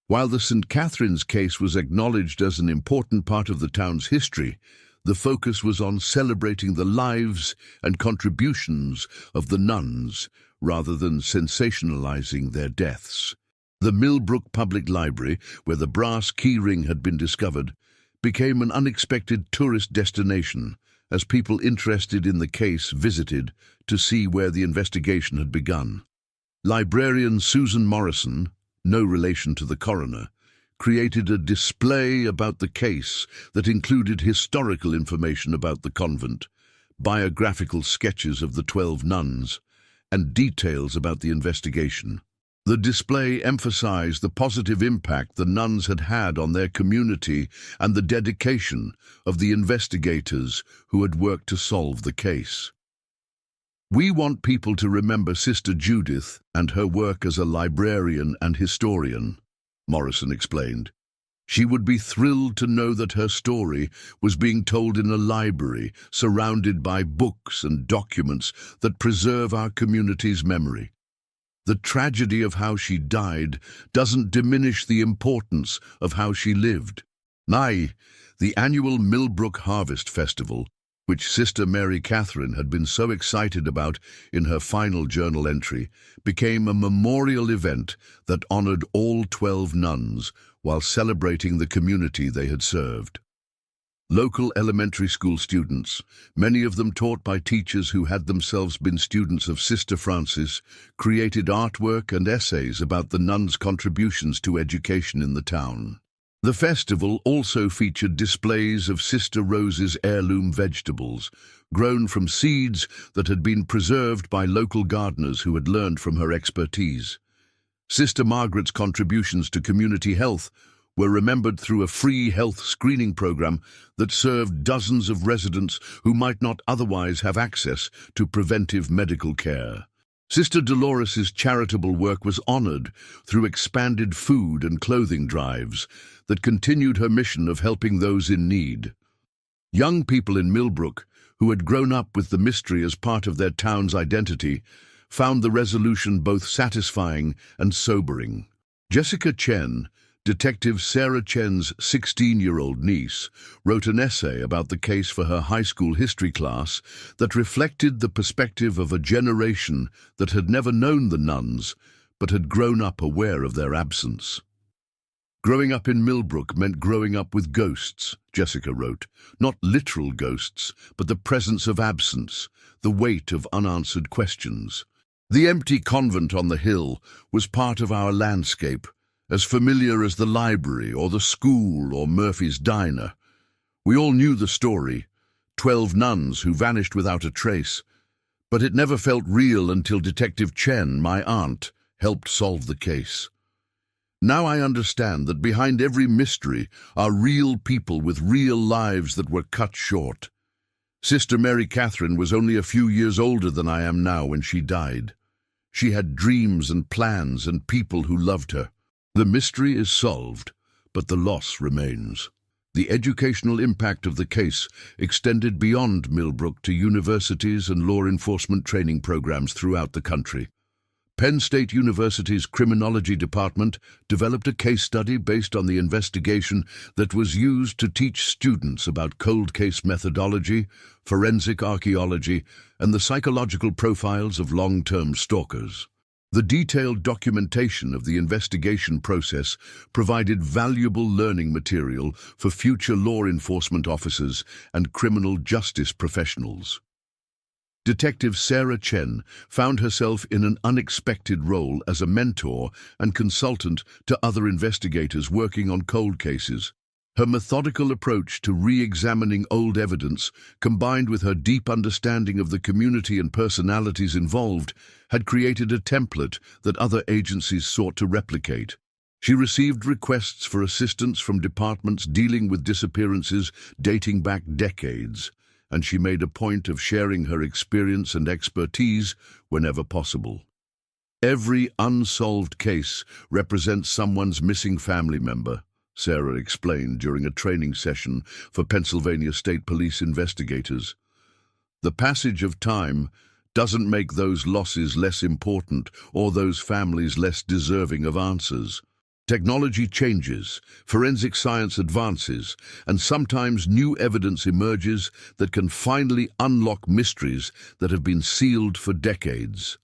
While the St. Catherine's case was acknowledged as an important part of the town's history, the focus was on celebrating the lives and contributions of the nuns rather than sensationalizing their deaths. The Millbrook Public Library, where the brass keyring had been discovered, became an unexpected tourist destination as people interested in the case visited to see where the investigation had begun. Librarian Susan Morrison, no relation to the coroner, created a display about the case that included historical information about the convent, biographical sketches of the 12 nuns, and details about the investigation. The display emphasized the positive impact the nuns had had on their community and the dedication of the investigators who had worked to solve the case. "We want people to remember Sister Judith and her work as a librarian and historian," Morrison explained. "She would be thrilled to know that her story was being told in a library surrounded by books and documents that preserve our community's memory. The tragedy of how she died doesn't diminish the importance of how she lived." The annual Millbrook Harvest Festival, which Sister Mary Catherine had been so excited about in her final journal entry, became a memorial event that honored all 12 nuns while celebrating the community they had served. Local elementary school students, many of them taught by teachers who had themselves been students of Sister Francis, created artwork and essays about the nuns' contributions to education in the town. The festival also featured displays of Sister Rose's heirloom vegetables, grown from seeds that had been preserved by local gardeners who had learned from her expertise. Sister Margaret's contributions to community health were remembered through a free health screening program that served dozens of residents who might not otherwise have access to preventive medical care. Sister Dolores's charitable work was honored through expanded food and clothing drives that continued her mission of helping those in need. Young people in Millbrook, who had grown up with the mystery as part of their town's identity, found the resolution both satisfying and sobering. Jessica Chen, Detective Sarah Chen's 16-year-old niece, wrote an essay about the case for her high school history class that reflected the perspective of a generation that had never known the nuns but had grown up aware of their absence. "Growing up in Millbrook meant growing up with ghosts," Jessica wrote. "Not literal ghosts, but the presence of absence, the weight of unanswered questions. The empty convent on the hill was part of our landscape, as familiar as the library or the school or Murphy's Diner. We all knew the story, 12 nuns who vanished without a trace, but it never felt real until Detective Chen, my aunt, helped solve the case. Now I understand that behind every mystery are real people with real lives that were cut short. Sister Mary Catherine was only a few years older than I am now when she died. She had dreams and plans and people who loved her. The mystery is solved, but the loss remains. The educational impact of the case extended beyond Millbrook to universities and law enforcement training programs throughout the country. Penn State University's Criminology Department developed a case study based on the investigation that was used to teach students about cold case methodology, forensic archaeology, and the psychological profiles of long-term stalkers. The detailed documentation of the investigation process provided valuable learning material for future law enforcement officers and criminal justice professionals. Detective Sarah Chen found herself in an unexpected role as a mentor and consultant to other investigators working on cold cases. Her methodical approach to re-examining old evidence, combined with her deep understanding of the community and personalities involved, had created a template that other agencies sought to replicate. She received requests for assistance from departments dealing with disappearances dating back decades, and she made a point of sharing her experience and expertise whenever possible. Every unsolved case represents someone's missing family member, Sarah explained during a training session for Pennsylvania State Police investigators. The passage of time doesn't make those losses less important or those families less deserving of answers. Technology changes, forensic science advances, and sometimes new evidence emerges that can finally unlock mysteries that have been sealed for decades.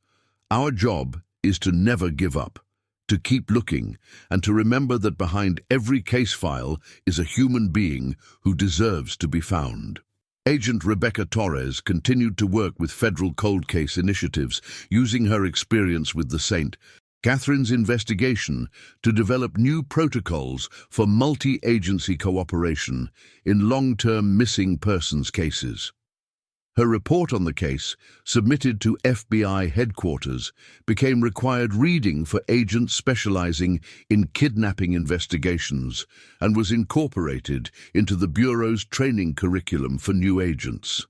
Our job is to never give up, to keep looking, and to remember that behind every case file is a human being who deserves to be found. Agent Rebecca Torres continued to work with federal cold case initiatives, using her experience with the St. Catherine's investigation to develop new protocols for multi-agency cooperation in long-term missing persons cases. Her report on the case, submitted to FBI headquarters, became required reading for agents specializing in kidnapping investigations and was incorporated into the Bureau's training curriculum for new agents.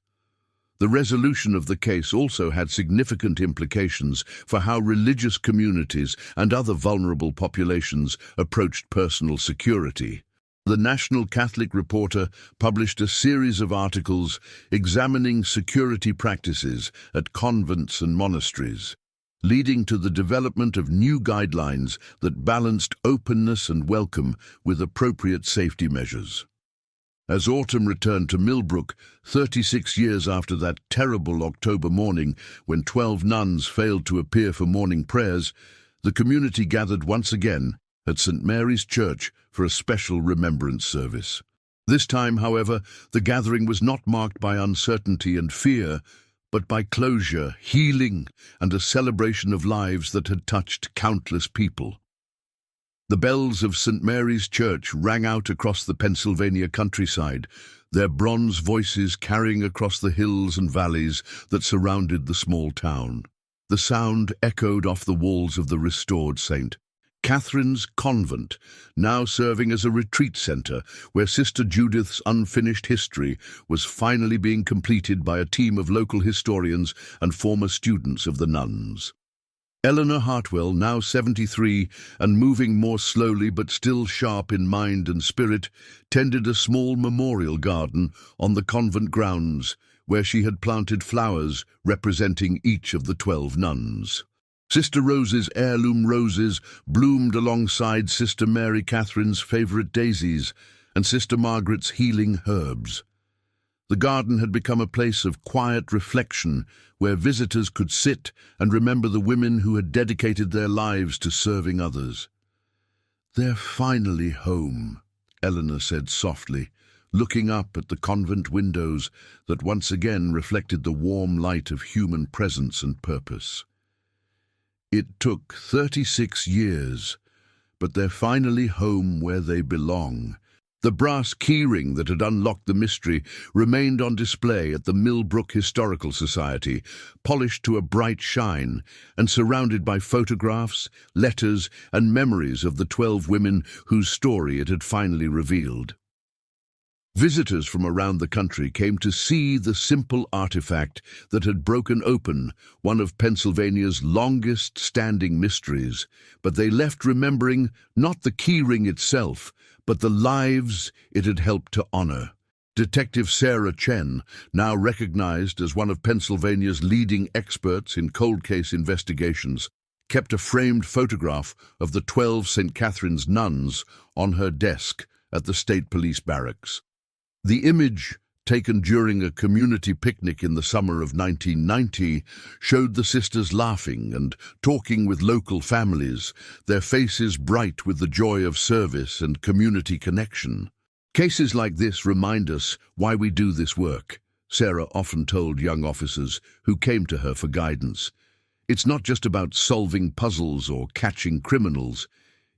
The resolution of the case also had significant implications for how religious communities and other vulnerable populations approached personal security. The National Catholic Reporter published a series of articles examining security practices at convents and monasteries, leading to the development of new guidelines that balanced openness and welcome with appropriate safety measures. As autumn returned to Millbrook, 36 years after that terrible October morning when 12 nuns failed to appear for morning prayers, the community gathered once again at St. Mary's Church for a special remembrance service. This time, however, the gathering was not marked by uncertainty and fear, but by closure, healing, and a celebration of lives that had touched countless people. The bells of St. Mary's Church rang out across the Pennsylvania countryside, their bronze voices carrying across the hills and valleys that surrounded the small town. The sound echoed off the walls of the restored St. Catherine's Convent, now serving as a retreat center where Sister Judith's unfinished history was finally being completed by a team of local historians and former students of the Nuns. Eleanor Hartwell, now 73 and moving more slowly but still sharp in mind and spirit, tended a small memorial garden on the convent grounds where she had planted flowers representing each of the 12 nuns. Sister Rose's heirloom roses bloomed alongside Sister Mary Catherine's favorite daisies and Sister Margaret's healing herbs. The garden had become a place of quiet reflection where visitors could sit and remember the women who had dedicated their lives to serving others. "They're finally home," Eleanor said softly, looking up at the convent windows that once again reflected the warm light of human presence and purpose. It took 36 years, but they're finally home where they belong. The brass keyring that had unlocked the mystery remained on display at the Millbrook Historical Society, polished to a bright shine and surrounded by photographs, letters, and memories of the 12 women whose story it had finally revealed. Visitors from around the country came to see the simple artifact that had broken open one of Pennsylvania's longest-standing mysteries, but they left remembering not the keyring itself, but the lives it had helped to honor. Detective Sarah Chen, now recognized as one of Pennsylvania's leading experts in cold case investigations, kept a framed photograph of the 12 St. Catherine's nuns on her desk at the state police barracks. The image, taken during a community picnic in the summer of 1990, showed the sisters laughing and talking with local families, their faces bright with the joy of service and community connection. Cases like this remind us why we do this work, Sarah often told young officers who came to her for guidance. It's not just about solving puzzles or catching criminals.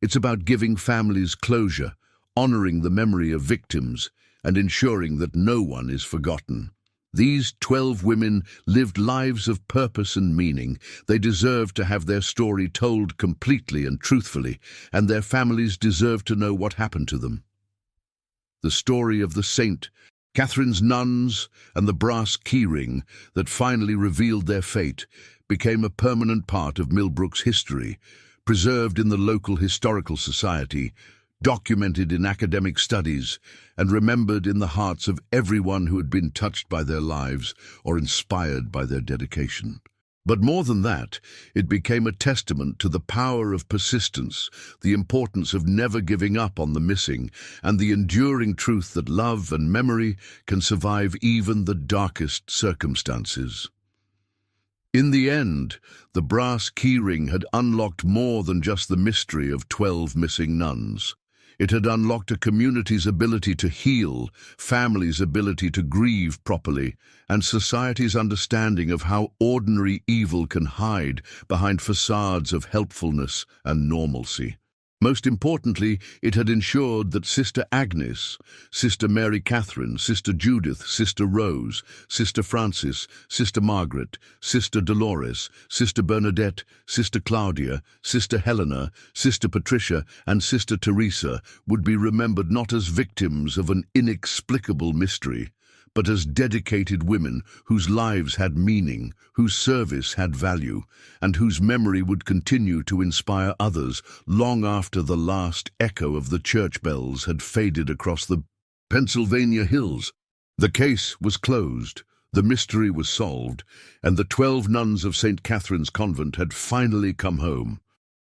It's about giving families closure, honoring the memory of victims, and ensuring that no one is forgotten. These 12 women lived lives of purpose and meaning. They deserve to have their story told completely and truthfully, and their families deserve to know what happened to them. The story of the St. Catherine's nuns and the brass keyring that finally revealed their fate became a permanent part of Millbrook's history, preserved in the local historical society, documented in academic studies, and remembered in the hearts of everyone who had been touched by their lives or inspired by their dedication. But more than that, it became a testament to the power of persistence, the importance of never giving up on the missing, and the enduring truth that love and memory can survive even the darkest circumstances. In the end, the brass keyring had unlocked more than just the mystery of 12 missing nuns. It had unlocked a community's ability to heal, families' ability to grieve properly, and society's understanding of how ordinary evil can hide behind facades of helpfulness and normalcy. Most importantly, it had ensured that Sister Agnes, Sister Mary Catherine, Sister Judith, Sister Rose, Sister Frances, Sister Margaret, Sister Dolores, Sister Bernadette, Sister Claudia, Sister Helena, Sister Patricia, and Sister Teresa would be remembered not as victims of an inexplicable mystery, but as dedicated women whose lives had meaning, whose service had value, and whose memory would continue to inspire others long after the last echo of the church bells had faded across the Pennsylvania hills. The case was closed, the mystery was solved, and the 12 nuns of St. Catherine's Convent had finally come home.